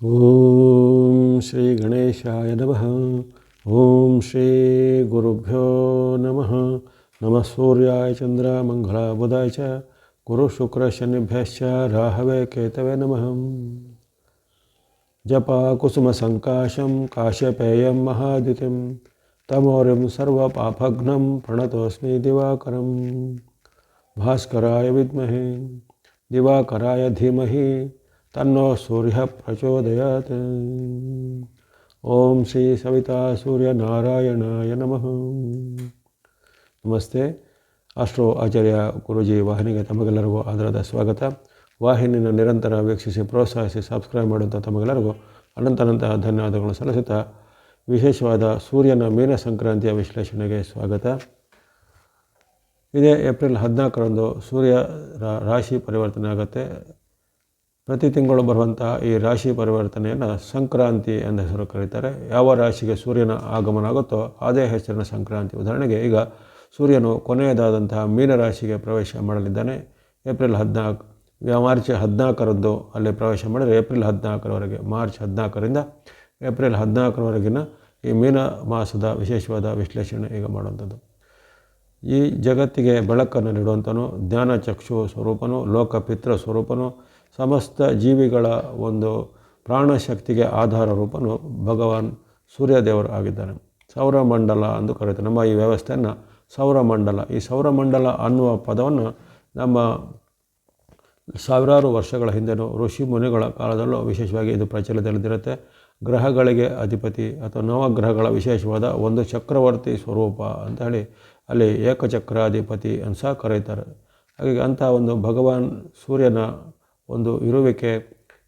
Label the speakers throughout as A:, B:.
A: ಓಂ ಶ್ರೀ ಗಣೇಶಾಯ ನಮಃ. ಓಂ ಶ್ರೀ ಗುರುಭ್ಯೋ ನಮಃ. ನಮಃ ಸೂರ್ಯಾಯ ಚಂದ್ರ ಮಂಗಳ ಬುಧಾಯ ಚ ಗುರು ಶುಕ್ರ ಶನಿಭ್ಯಶ್ಚ ರಾಹವೇ ಕೇತವೇ ನಮಃ. ಜಪ ಕುಸುಮ ಸಂಕಾಶಂ ಕಾಶ್ಯಪೇಯಂ ಮಹಾದ್ಯುತಿಂ ತಮೋರಿಂ ಸರ್ವಪಾಪಘ್ನಂ ಪ್ರಣತೋಸ್ಮಿ ದಿವಾಕರಂ. ಭಾಸ್ಕರಾಯ ವಿದ್ಮಹೇ ದಿವಾಕರಾಯ ಧೀಮಹಿ ತನ್ನೋ ಸೂರ್ಯ ಪ್ರಚೋದಯಾತ್. ಓಂ ಶ್ರೀ ಸವಿತಾ ಸೂರ್ಯನಾರಾಯಣಾಯ ನಮಃ. ನಮಸ್ತೆ. ಆಸ್ಟ್ರೋ ಆಚಾರ್ಯ ಗುರೂಜಿ ವಾಹಿನಿಗೆ ತಮಗೆಲ್ಲರಿಗೂ ಆದರದ ಸ್ವಾಗತ. ವಾಹಿನಿಯನ್ನು ನಿರಂತರ ವೀಕ್ಷಿಸಿ ಪ್ರೋತ್ಸಾಹಿಸಿ ಸಬ್ಸ್ಕ್ರೈಬ್ ಮಾಡುವಂಥ ತಮಗೆಲ್ಲರಿಗೂ ಅನಂತ ಧನ್ಯವಾದಗಳು ಸಲ್ಲಿಸುತ್ತಾ ವಿಶೇಷವಾದ ಸೂರ್ಯನ ಮೀನ ಸಂಕ್ರಾಂತಿಯ ವಿಶ್ಲೇಷಣೆಗೆ ಸ್ವಾಗತ. ಇದೇ ಏಪ್ರಿಲ್ 14ರಂದು ಸೂರ್ಯ ರಾಶಿ ಪರಿವರ್ತನೆ ಆಗುತ್ತೆ. ಪ್ರತಿ ತಿಂಗಳು ಬರುವಂಥ ಈ ರಾಶಿ ಪರಿವರ್ತನೆಯನ್ನು ಸಂಕ್ರಾಂತಿ ಎಂದ ಹೆಸರು ಕರೀತಾರೆ. ಯಾವ ರಾಶಿಗೆ ಸೂರ್ಯನ ಆಗಮನ ಆಗುತ್ತೋ ಅದೇ ಹೆಸರಿನ ಸಂಕ್ರಾಂತಿ. ಉದಾಹರಣೆಗೆ ಈಗ ಸೂರ್ಯನು ಕೊನೆಯದಾದಂತಹ ಮೀನ ರಾಶಿಗೆ ಪ್ರವೇಶ ಮಾಡಲಿದ್ದಾನೆ. ಮಾರ್ಚ್ 14ರಂದು ಅಲ್ಲಿ ಪ್ರವೇಶ ಮಾಡಿದರೆ ಏಪ್ರಿಲ್ 14ರವರೆಗೆ, ಮಾರ್ಚ್ 14ರಿಂದ ಏಪ್ರಿಲ್ 14ರವರೆಗಿನ ಈ ಮೀನ ಮಾಸದ ವಿಶೇಷವಾದ ವಿಶ್ಲೇಷಣೆ ಈಗ ಮಾಡುವಂಥದ್ದು. ಈ ಜಗತ್ತಿಗೆ ಬೆಳಕನ್ನು ನೀಡುವಂಥನು, ಜ್ಞಾನ ಚಕ್ಷು ಸ್ವರೂಪನು, ಲೋಕಪಿತೃ ಸ್ವರೂಪನು, ಸಮಸ್ತ ಜೀವಿಗಳ ಒಂದು ಪ್ರಾಣಶಕ್ತಿಗೆ ಆಧಾರ ರೂಪನು ಭಗವಾನ್ ಸೂರ್ಯದೇವರು ಆಗಿದ್ದಾನೆ. ಸೌರಮಂಡಲ ಎಂದು ಕರೀತಾರೆ. ನಮ್ಮ ಈ ವ್ಯವಸ್ಥೆಯನ್ನು ಸೌರಮಂಡಲ, ಈ ಸೌರಮಂಡಲ ಅನ್ನುವ ಪದವನ್ನು ನಮ್ಮ ಸಾವಿರಾರು ವರ್ಷಗಳ ಹಿಂದೆನೂ ಋಷಿ ಮುನಿಗಳ ಕಾಲದಲ್ಲೂ ವಿಶೇಷವಾಗಿ ಇದು ಪ್ರಚಲಿತದಲ್ಲಿರುತ್ತೆ. ಗ್ರಹಗಳಿಗೆ ಅಧಿಪತಿ ಅಥವಾ ನವಗ್ರಹಗಳ ವಿಶೇಷವಾದ ಒಂದು ಚಕ್ರವರ್ತಿ ಸ್ವರೂಪ ಅಂತ ಹೇಳಿ ಅಲ್ಲಿ ಏಕಚಕ್ರಾಧಿಪತಿ ಅಂತ ಸಹ ಕರೀತಾರೆ. ಹಾಗಾಗಿ ಅಂಥ ಒಂದು ಭಗವಾನ್ ಸೂರ್ಯನ ಒಂದು ಇರುವಿಕೆ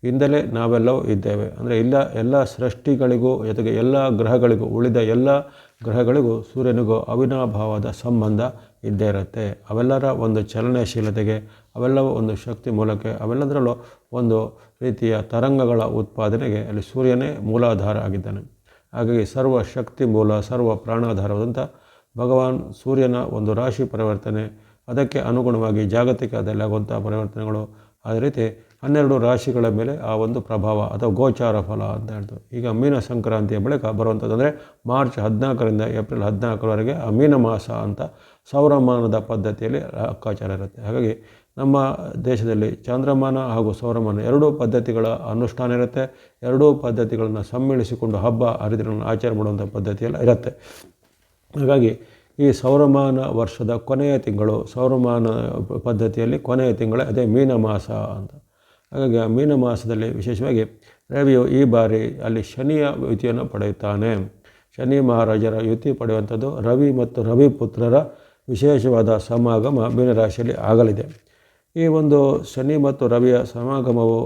A: ಇಂದಲೇ ನಾವೆಲ್ಲವೂ ಇದ್ದೇವೆ. ಅಂದರೆ ಎಲ್ಲ ಸೃಷ್ಟಿಗಳಿಗೂ ಜೊತೆಗೆ ಎಲ್ಲ ಗ್ರಹಗಳಿಗೂ, ಉಳಿದ ಎಲ್ಲ ಗ್ರಹಗಳಿಗೂ ಸೂರ್ಯನಿಗೂ ಅವಿನಾಭಾವದ ಸಂಬಂಧ ಇದ್ದೇ ಇರುತ್ತೆ. ಅವೆಲ್ಲರ ಒಂದು ಚಲನಶೀಲತೆಗೆ, ಅವೆಲ್ಲವೂ ಒಂದು ಶಕ್ತಿ ಮೂಲಕ್ಕೆ, ಅವೆಲ್ಲದರಲ್ಲೂ ಒಂದು ರೀತಿಯ ತರಂಗಗಳ ಉತ್ಪಾದನೆಗೆ ಅಲ್ಲಿ ಸೂರ್ಯನೇ ಮೂಲಾಧಾರ ಆಗಿದ್ದಾನೆ. ಹಾಗಾಗಿ ಸರ್ವ ಶಕ್ತಿ ಮೂಲ, ಸರ್ವ ಪ್ರಾಣಾಧಾರವಾದಂಥ ಭಗವಾನ್ ಸೂರ್ಯನ ಒಂದು ರಾಶಿ ಪರಿವರ್ತನೆ, ಅದಕ್ಕೆ ಅನುಗುಣವಾಗಿ ಜಾಗತಿಕದಲ್ಲಿ ಆಗುವಂಥ ಪರಿವರ್ತನೆಗಳು, ಅದೇ ರೀತಿ 12 ರಾಶಿಗಳ ಮೇಲೆ ಆ ಒಂದು ಪ್ರಭಾವ ಅಥವಾ ಗೋಚಾರ ಫಲ ಅಂತ ಹೇಳ್ತೀವಿ. ಈಗ ಮೀನ ಸಂಕ್ರಾಂತಿಯ ಬಳಿಕ ಬರುವಂಥದ್ದು ಅಂದರೆ ಮಾರ್ಚ್ 14ರಿಂದ ಏಪ್ರಿಲ್ 14ರವರೆಗೆ ಆ ಮೀನ ಮಾಸ ಅಂತ ಸೌರಮಾನದ ಪದ್ಧತಿಯಲ್ಲಿ ಲೆಕ್ಕಾಚಾರ ಇರುತ್ತೆ. ಹಾಗಾಗಿ ನಮ್ಮ ದೇಶದಲ್ಲಿ ಚಾಂದ್ರಮಾನ ಹಾಗೂ ಸೌರಮಾನ ಎರಡೂ ಪದ್ಧತಿಗಳ ಅನುಷ್ಠಾನ ಇರುತ್ತೆ. ಎರಡೂ ಪದ್ಧತಿಗಳನ್ನು ಸಮ್ಮಿಳಿಸಿಕೊಂಡು ಹಬ್ಬ ಹರಿದಿನಗಳನ್ನು ಆಚರಣೆ ಮಾಡುವಂಥ ಪದ್ಧತಿಯೆಲ್ಲ ಇರುತ್ತೆ. ಹಾಗಾಗಿ ಈ ಸೌರಮಾನ ವರ್ಷದ ಕೊನೆಯ ತಿಂಗಳು, ಸೌರಮಾನ ಪದ್ಧತಿಯಲ್ಲಿ ಕೊನೆಯ ತಿಂಗಳೇ ಅದೇ ಮೀನ ಮಾಸ ಅಂತ. ಹಾಗಾಗಿ ಆ ಮೀನ ಮಾಸದಲ್ಲಿ ವಿಶೇಷವಾಗಿ ರವಿಯು ಈ ಬಾರಿ ಅಲ್ಲಿ ಶನಿಯ ಯುತಿಯನ್ನು ಪಡೆಯುತ್ತಾನೆ. ಶನಿ ಮಹಾರಾಜರ ಯುತಿ ಪಡೆಯುವಂಥದ್ದು ರವಿ ಮತ್ತು ರವಿ ಪುತ್ರರ ವಿಶೇಷವಾದ ಸಮಾಗಮ ಮೀನರಾಶಿಯಲ್ಲಿ ಆಗಲಿದೆ. ಈ ಒಂದು ಶನಿ ಮತ್ತು ರವಿಯ ಸಮಾಗಮವು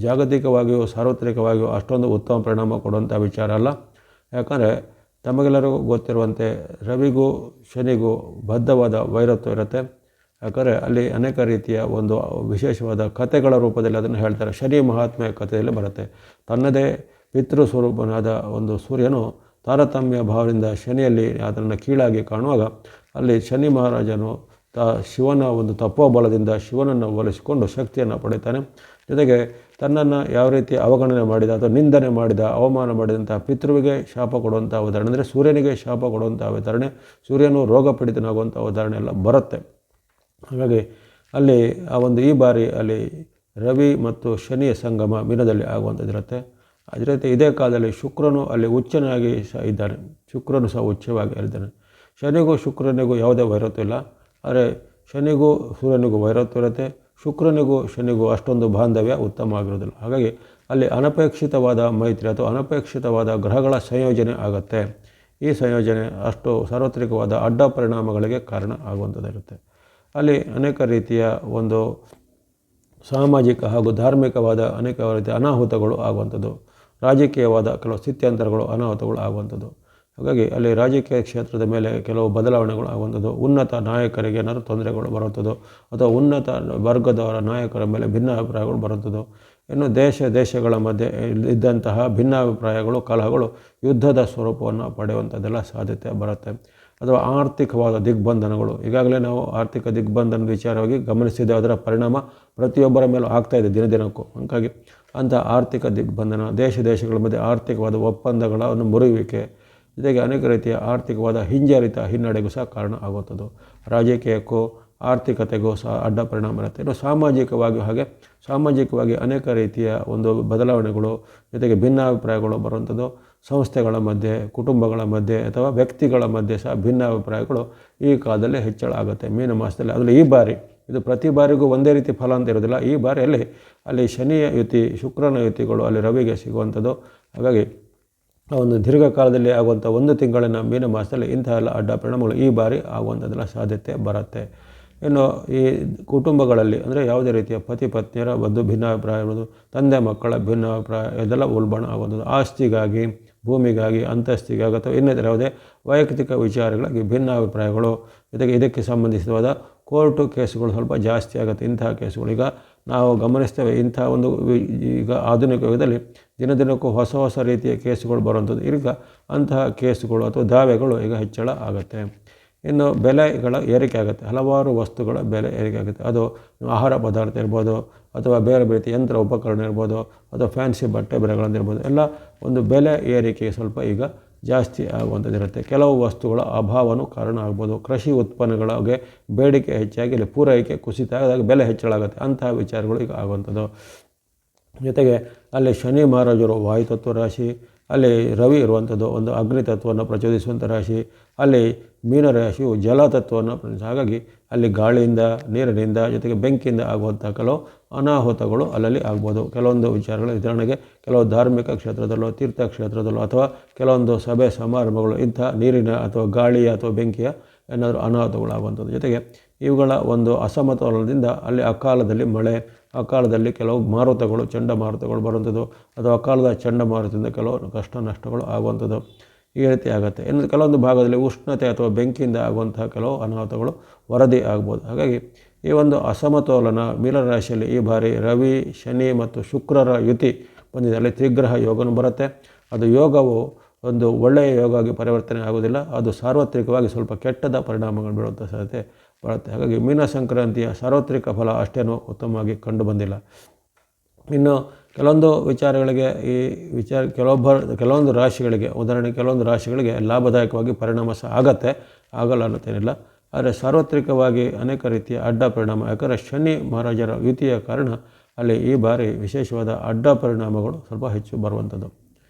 A: ಜಾಗತಿಕವಾಗಿಯೂ ಸಾರ್ವತ್ರಿಕವಾಗಿಯೂ ಅಷ್ಟೊಂದು ಉತ್ತಮ ಪರಿಣಾಮ ಕೊಡುವಂಥ ವಿಚಾರ ಅಲ್ಲ. ಯಾಕಂದರೆ ತಮಗೆಲ್ಲರಿಗೂ ಗೊತ್ತಿರುವಂತೆ ರವಿಗೂ ಶನಿಗೂ ಬದ್ಧವಾದ ವೈರತ್ವ ಇರುತ್ತೆ. ಯಾಕಂದರೆ ಅಲ್ಲಿ ಅನೇಕ ರೀತಿಯ ಒಂದು ವಿಶೇಷವಾದ ಕಥೆಗಳ ರೂಪದಲ್ಲಿ ಅದನ್ನು ಹೇಳ್ತಾರೆ. ಶನಿ ಮಹಾತ್ಮೆಯ ಕಥೆಯಲ್ಲಿ ಬರುತ್ತೆ. ತನ್ನದೇ ಪಿತೃ ಸ್ವರೂಪನಾದ ಒಂದು ಸೂರ್ಯನು ತಾರತಮ್ಯ ಭಾವದಿಂದ ಶನಿಯಲ್ಲಿ ಅದನ್ನು ಕೀಳಾಗಿ ಕಾಣುವಾಗ ಅಲ್ಲಿ ಶನಿ ಮಹಾರಾಜನು ಶಿವನ ಒಂದು ತಪೋಬಲದಿಂದ ಶಿವನನ್ನು ಒಲಿಸಿಕೊಂಡು ಶಕ್ತಿಯನ್ನು ಪಡೆಯುತ್ತಾನೆ. ಜೊತೆಗೆ ತನ್ನನ್ನು ಯಾವ ರೀತಿ ಅವಗಣನೆ ಮಾಡಿದ ಅಥವಾ ನಿಂದನೆ ಮಾಡಿದ, ಅವಮಾನ ಮಾಡಿದಂಥ ಪಿತೃವಿಗೆ ಶಾಪ ಕೊಡುವಂಥ ಉದಾಹರಣೆ, ಅಂದರೆ ಸೂರ್ಯನಿಗೆ ಶಾಪ ಕೊಡುವಂಥ ಉದಾಹರಣೆ, ಸೂರ್ಯನು ರೋಗ ಪೀಡಿತನಾಗುವಂಥ ಉದಾಹರಣೆ ಎಲ್ಲ ಬರುತ್ತೆ. ಹಾಗಾಗಿ ಅಲ್ಲಿ ಆ ಒಂದು ಈ ಬಾರಿ ಅಲ್ಲಿ ರವಿ ಮತ್ತು ಶನಿಯ ಸಂಗಮ ಮೀನದಲ್ಲಿ ಆಗುವಂಥದ್ದಿರುತ್ತೆ. ಅದೇ ರೀತಿ ಇದೇ ಕಾಲದಲ್ಲಿ ಶುಕ್ರನು ಅಲ್ಲಿ ಉಚ್ಚನಾಗಿ ಸಹ ಇದ್ದಾನೆ. ಶುಕ್ರನು ಸಹ ಉಚ್ಚವಾಗಿ ಇದ್ದಾನೆ. ಶನಿಗೂ ಶುಕ್ರನಿಗೂ ಯಾವುದೇ ವೈರತ್ವ ಇಲ್ಲ. ಆದರೆ ಶನಿಗೂ ಸೂರ್ಯನಿಗೂ ವೈರತ್ವ ಇರುತ್ತೆ. ಶುಕ್ರನಿಗೂ ಶನಿಗೂ ಅಷ್ಟೊಂದು ಬಾಂಧವ್ಯ ಉತ್ತಮವಾಗಿರೋದಿಲ್ಲ. ಹಾಗಾಗಿ ಅಲ್ಲಿ ಅನಪೇಕ್ಷಿತವಾದ ಮೈತ್ರಿ ಅಥವಾ ಅನಪೇಕ್ಷಿತವಾದ ಗ್ರಹಗಳ ಸಂಯೋಜನೆ ಆಗುತ್ತೆ. ಈ ಸಂಯೋಜನೆ ಅಷ್ಟು ಸಾರ್ವತ್ರಿಕವಾದ ಅಡ್ಡ ಪರಿಣಾಮಗಳಿಗೆ ಕಾರಣ ಆಗುವಂಥದ್ದಿರುತ್ತೆ. ಅಲ್ಲಿ ಅನೇಕ ರೀತಿಯ ಒಂದು ಸಾಮಾಜಿಕ ಹಾಗೂ ಧಾರ್ಮಿಕವಾದ ಅನೇಕ ರೀತಿಯ ಅನಾಹುತಗಳು ಆಗುವಂಥದ್ದು, ರಾಜಕೀಯವಾದ ಕೆಲವು ಸ್ಥಿತ್ಯಂತರಗಳು ಅನಾಹುತಗಳು ಆಗುವಂಥದ್ದು. ಹಾಗಾಗಿ ಅಲ್ಲಿ ರಾಜಕೀಯ ಕ್ಷೇತ್ರದ ಮೇಲೆ ಕೆಲವು ಬದಲಾವಣೆಗಳು ಆಗುವಂಥದ್ದು, ಉನ್ನತ ನಾಯಕರಿಗೆ ಏನಾದರೂ ತೊಂದರೆಗಳು ಬರುವಂಥದ್ದು ಅಥವಾ ಉನ್ನತ ವರ್ಗದವರ ನಾಯಕರ ಮೇಲೆ ಭಿನ್ನಾಭಿಪ್ರಾಯಗಳು ಬರುವಂಥದ್ದು. ಇನ್ನು ದೇಶಗಳ ಮಧ್ಯೆ ಇದ್ದಂತಹ ಭಿನ್ನಾಭಿಪ್ರಾಯಗಳು, ಕಲಹಗಳು ಯುದ್ಧದ ಸ್ವರೂಪವನ್ನು ಪಡೆಯುವಂಥದ್ದೆಲ್ಲ ಸಾಧ್ಯತೆ ಬರುತ್ತೆ. ಅಥವಾ ಆರ್ಥಿಕವಾದ ದಿಗ್ಬಂಧನಗಳು, ಈಗಾಗಲೇ ನಾವು ಆರ್ಥಿಕ ದಿಗ್ಬಂಧನದ ವಿಚಾರವಾಗಿ ಗಮನಿಸಿದ್ದೇವೆ. ಅದರ ಪರಿಣಾಮ ಪ್ರತಿಯೊಬ್ಬರ ಮೇಲೂ ಆಗ್ತಾಯಿದೆ ದಿನದಿನಕ್ಕೂ. ಹಾಗಾಗಿ ಅಂಥ ಆರ್ಥಿಕ ದಿಗ್ಬಂಧನ, ದೇಶಗಳ ಮಧ್ಯೆ ಆರ್ಥಿಕವಾದ ಒಪ್ಪಂದಗಳ ಒಂದು ಮುರಿಯುವಿಕೆ, ಜೊತೆಗೆ ಅನೇಕ ರೀತಿಯ ಆರ್ಥಿಕವಾದ ಹಿಂಜರಿತ ಹಿನ್ನಡೆಗೂ ಸಹ ಕಾರಣ ಆಗುತ್ತದೆ. ರಾಜಕೀಯಕ್ಕೂ ಆರ್ಥಿಕತೆಗೂ ಸಹ ಅಡ್ಡ ಪರಿಣಾಮ ಇರುತ್ತೆ. ಇನ್ನು ಸಾಮಾಜಿಕವಾಗಿ ಅನೇಕ ರೀತಿಯ ಒಂದು ಬದಲಾವಣೆಗಳು, ಜೊತೆಗೆ ಭಿನ್ನಾಭಿಪ್ರಾಯಗಳು ಬರುವಂಥದ್ದು. ಸಂಸ್ಥೆಗಳ ಮಧ್ಯೆ, ಕುಟುಂಬಗಳ ಮಧ್ಯೆ ಅಥವಾ ವ್ಯಕ್ತಿಗಳ ಮಧ್ಯೆ ಸಹ ಭಿನ್ನಾಭಿಪ್ರಾಯಗಳು ಈ ಕಾಲದಲ್ಲಿ ಹೆಚ್ಚಳ ಆಗುತ್ತೆ ಮೀನ ಮಾಸದಲ್ಲಿ. ಅದರಲ್ಲಿ ಈ ಬಾರಿ ಇದು ಪ್ರತಿ ಬಾರಿಗೂ ಒಂದೇ ರೀತಿ ಫಲ ಅಂತ ಇರೋದಿಲ್ಲ. ಈ ಬಾರಿಯಲ್ಲಿ ಅಲ್ಲಿ ಶನಿಯ ಯುತಿ, ಶುಕ್ರನ ಯುತಿಗಳು ಅಲ್ಲಿ ರವಿಗೆ ಸಿಗುವಂಥದ್ದು. ಹಾಗಾಗಿ ಒಂದು ದೀರ್ಘಕಾಲದಲ್ಲಿ ಆಗುವಂಥ ಒಂದು ತಿಂಗಳಿನ ಮೀನ ಮಾಸದಲ್ಲಿ ಇಂತಹ ಎಲ್ಲ ಅಡ್ಡ ಪರಿಣಾಮಗಳು ಈ ಬಾರಿ ಆಗುವಂಥದ್ದೆಲ್ಲ ಸಾಧ್ಯತೆ ಬರುತ್ತೆ. ಇನ್ನು ಈ ಕುಟುಂಬಗಳಲ್ಲಿ ಅಂದರೆ ಯಾವುದೇ ರೀತಿಯ ಪತಿ ಪತ್ನಿಯರ ಒಂದು ಭಿನ್ನಾಭಿಪ್ರಾಯ ಇರ್ಬೋದು, ತಂದೆ ಮಕ್ಕಳ ಭಿನ್ನಾಭಿಪ್ರಾಯ ಇದೆಲ್ಲ ಉಲ್ಬಣ ಆಗುವಂಥದ್ದು. ಆಸ್ತಿಗಾಗಿ, ಭೂಮಿಗಾಗಿ, ಅಂತಸ್ತಿಗಾಗಿ ಅಥವಾ ಇನ್ನಿತರ ಯಾವುದೇ ವೈಯಕ್ತಿಕ ವಿಚಾರಗಳಾಗಿ ಭಿನ್ನಾಭಿಪ್ರಾಯಗಳು, ಜೊತೆಗೆ ಇದಕ್ಕೆ ಸಂಬಂಧಿಸಿದ ಕೋರ್ಟು ಕೇಸುಗಳು ಸ್ವಲ್ಪ ಜಾಸ್ತಿ ಆಗುತ್ತೆ. ಇಂತಹ ಕೇಸುಗಳು ಈಗ ನಾವು ಗಮನಿಸ್ತೇವೆ. ಇಂಥ ಒಂದು ಈಗ ಆಧುನಿಕ ಯುಗದಲ್ಲಿ ದಿನದಿನಕ್ಕೂ ಹೊಸ ರೀತಿಯ ಕೇಸುಗಳು ಬರುವಂಥದ್ದು. ಈಗ ಅಂತಹ ಕೇಸುಗಳು ಅಥವಾ ದಾವೆಗಳು ಈಗ ಹೆಚ್ಚಳ ಆಗುತ್ತೆ. ಇನ್ನು ಬೆಲೆಗಳ ಏರಿಕೆ ಆಗುತ್ತೆ. ಹಲವಾರು ವಸ್ತುಗಳ ಬೆಲೆ ಏರಿಕೆ ಆಗುತ್ತೆ. ಅದು ಆಹಾರ ಪದಾರ್ಥ ಇರ್ಬೋದು, ಅಥವಾ ಬೇರೆ ಬೇರೆ ಯಂತ್ರ ಉಪಕರಣ ಇರ್ಬೋದು, ಅಥವಾ ಫ್ಯಾನ್ಸಿ ಬಟ್ಟೆ ಬರೆಗಳಿರ್ಬೋದು, ಎಲ್ಲ ಒಂದು ಬೆಲೆ ಏರಿಕೆ ಸ್ವಲ್ಪ ಈಗ ಜಾಸ್ತಿ ಆಗುವಂಥದ್ದಿರುತ್ತೆ. ಕೆಲವು ವಸ್ತುಗಳ ಅಭಾವನೂ ಕಾರಣ ಆಗ್ಬೋದು. ಕೃಷಿ ಉತ್ಪನ್ನಗಳಿಗೆ ಬೇಡಿಕೆ ಹೆಚ್ಚಾಗಿ ಇಲ್ಲಿ ಪೂರೈಕೆ ಕುಸಿತ ಆದಾಗ ಬೆಲೆ ಹೆಚ್ಚಳ ಆಗುತ್ತೆ. ಅಂತಹ ವಿಚಾರಗಳು ಈಗ ಆಗುವಂಥದ್ದು. ಜೊತೆಗೆ ಅಲ್ಲಿ ಶನಿ ಮಹಾರಾಜರು ವಾಯುತತ್ವ ರಾಶಿ, ಅಲ್ಲಿ ರವಿ ಇರುವಂಥದ್ದು ಒಂದು ಅಗ್ನಿತತ್ವವನ್ನು ಪ್ರಚೋದಿಸುವಂಥ ರಾಶಿ, ಅಲ್ಲಿ ಮೀನರಾಶಿಯು ಜಲತತ್ವವನ್ನು ಹಾಗಾಗಿ ಅಲ್ಲಿ ಗಾಳಿಯಿಂದ, ನೀರಿನಿಂದ, ಜೊತೆಗೆ ಬೆಂಕಿಯಿಂದ ಆಗುವಂಥ ಕೆಲವು ಅನಾಹುತಗಳು ಅಲ್ಲಲ್ಲಿ ಆಗ್ಬೋದು. ಕೆಲವೊಂದು ವಿಚಾರಗಳು ಉದಾಹರಣೆಗೆ ಕೆಲವು ಧಾರ್ಮಿಕ ಕ್ಷೇತ್ರದಲ್ಲೋ, ತೀರ್ಥಕ್ಷೇತ್ರದಲ್ಲೋ, ಅಥವಾ ಕೆಲವೊಂದು ಸಭೆ ಸಮಾರಂಭಗಳು ಇಂಥ ನೀರಿನ ಅಥವಾ ಗಾಳಿಯ ಅಥವಾ ಬೆಂಕಿಯ ಏನಾದರೂ ಅನಾಹುತಗಳು ಆಗುವಂಥದ್ದು. ಜೊತೆಗೆ ಇವುಗಳ ಒಂದು ಅಸಮತೋಲನದಿಂದ ಅಲ್ಲಿ ಅಕಾಲದಲ್ಲಿ ಮಳೆ, ಅಕಾಲದಲ್ಲಿ ಕೆಲವು ಮಾರುತಗಳು, ಚಂಡಮಾರುತಗಳು ಬರುವಂಥದ್ದು, ಅಥವಾ ಅಕಾಲದ ಚಂಡಮಾರುತದಿಂದ ಕೆಲವು ಕಷ್ಟ ನಷ್ಟಗಳು ಆಗುವಂಥದ್ದು ಈ ರೀತಿ ಆಗುತ್ತೆ. ಇನ್ನು ಕೆಲವೊಂದು ಭಾಗದಲ್ಲಿ ಉಷ್ಣತೆ ಅಥವಾ ಬೆಂಕಿಯಿಂದ ಆಗುವಂತಹ ಕೆಲವು ಅನಾಹುತಗಳು ವರದಿ ಆಗ್ಬೋದು. ಹಾಗಾಗಿ ಈ ಒಂದು ಅಸಮತೋಲನ ಮೀನರಾಶಿಯಲ್ಲಿ ಈ ಬಾರಿ ರವಿ, ಶನಿ ಮತ್ತು ಶುಕ್ರರ ಯುತಿ ಬಂದಿದೆ. ಅಲ್ಲಿ ತ್ರಿಗ್ರಹ ಯೋಗನೂ ಬರುತ್ತೆ. ಅದು ಯೋಗವು ಒಂದು ಒಳ್ಳೆಯ ಯೋಗ ಆಗಿ ಪರಿವರ್ತನೆ ಆಗೋದಿಲ್ಲ. ಅದು ಸಾರ್ವತ್ರಿಕವಾಗಿ ಸ್ವಲ್ಪ ಕೆಟ್ಟದ ಪರಿಣಾಮಗಳು ಬೀಳುವಂಥ ಸಾಧ್ಯತೆ ಬರುತ್ತೆ. ಹಾಗಾಗಿ ಮೀನ ಸಂಕ್ರಾಂತಿಯ ಸಾರ್ವತ್ರಿಕ ಫಲ ಅಷ್ಟೇನೂ ಉತ್ತಮವಾಗಿ ಕಂಡು ಬಂದಿಲ್ಲ. ಇನ್ನು ಕೆಲವೊಂದು ವಿಚಾರಗಳಿಗೆ ಕೆಲವೊಂದು ರಾಶಿಗಳಿಗೆ, ಉದಾಹರಣೆಗೆ ಕೆಲವೊಂದು ರಾಶಿಗಳಿಗೆ ಲಾಭದಾಯಕವಾಗಿ ಪರಿಣಾಮ ಸಹ ಆಗಲ್ಲ ಅನ್ನೋತೇನಿಲ್ಲ. ಆದರೆ ಸಾರ್ವತ್ರಿಕವಾಗಿ ಅನೇಕ ರೀತಿಯ ಅಡ್ಡ ಪರಿಣಾಮ, ಯಾಕಂದರೆ ಶನಿ ಮಹಾರಾಜರ ಯುತಿಯ ಕಾರಣ ಅಲ್ಲಿ ಈ ಬಾರಿ ವಿಶೇಷವಾದ ಅಡ್ಡ ಪರಿಣಾಮಗಳು ಸ್ವಲ್ಪ ಹೆಚ್ಚು ಬರುವಂಥದ್ದು.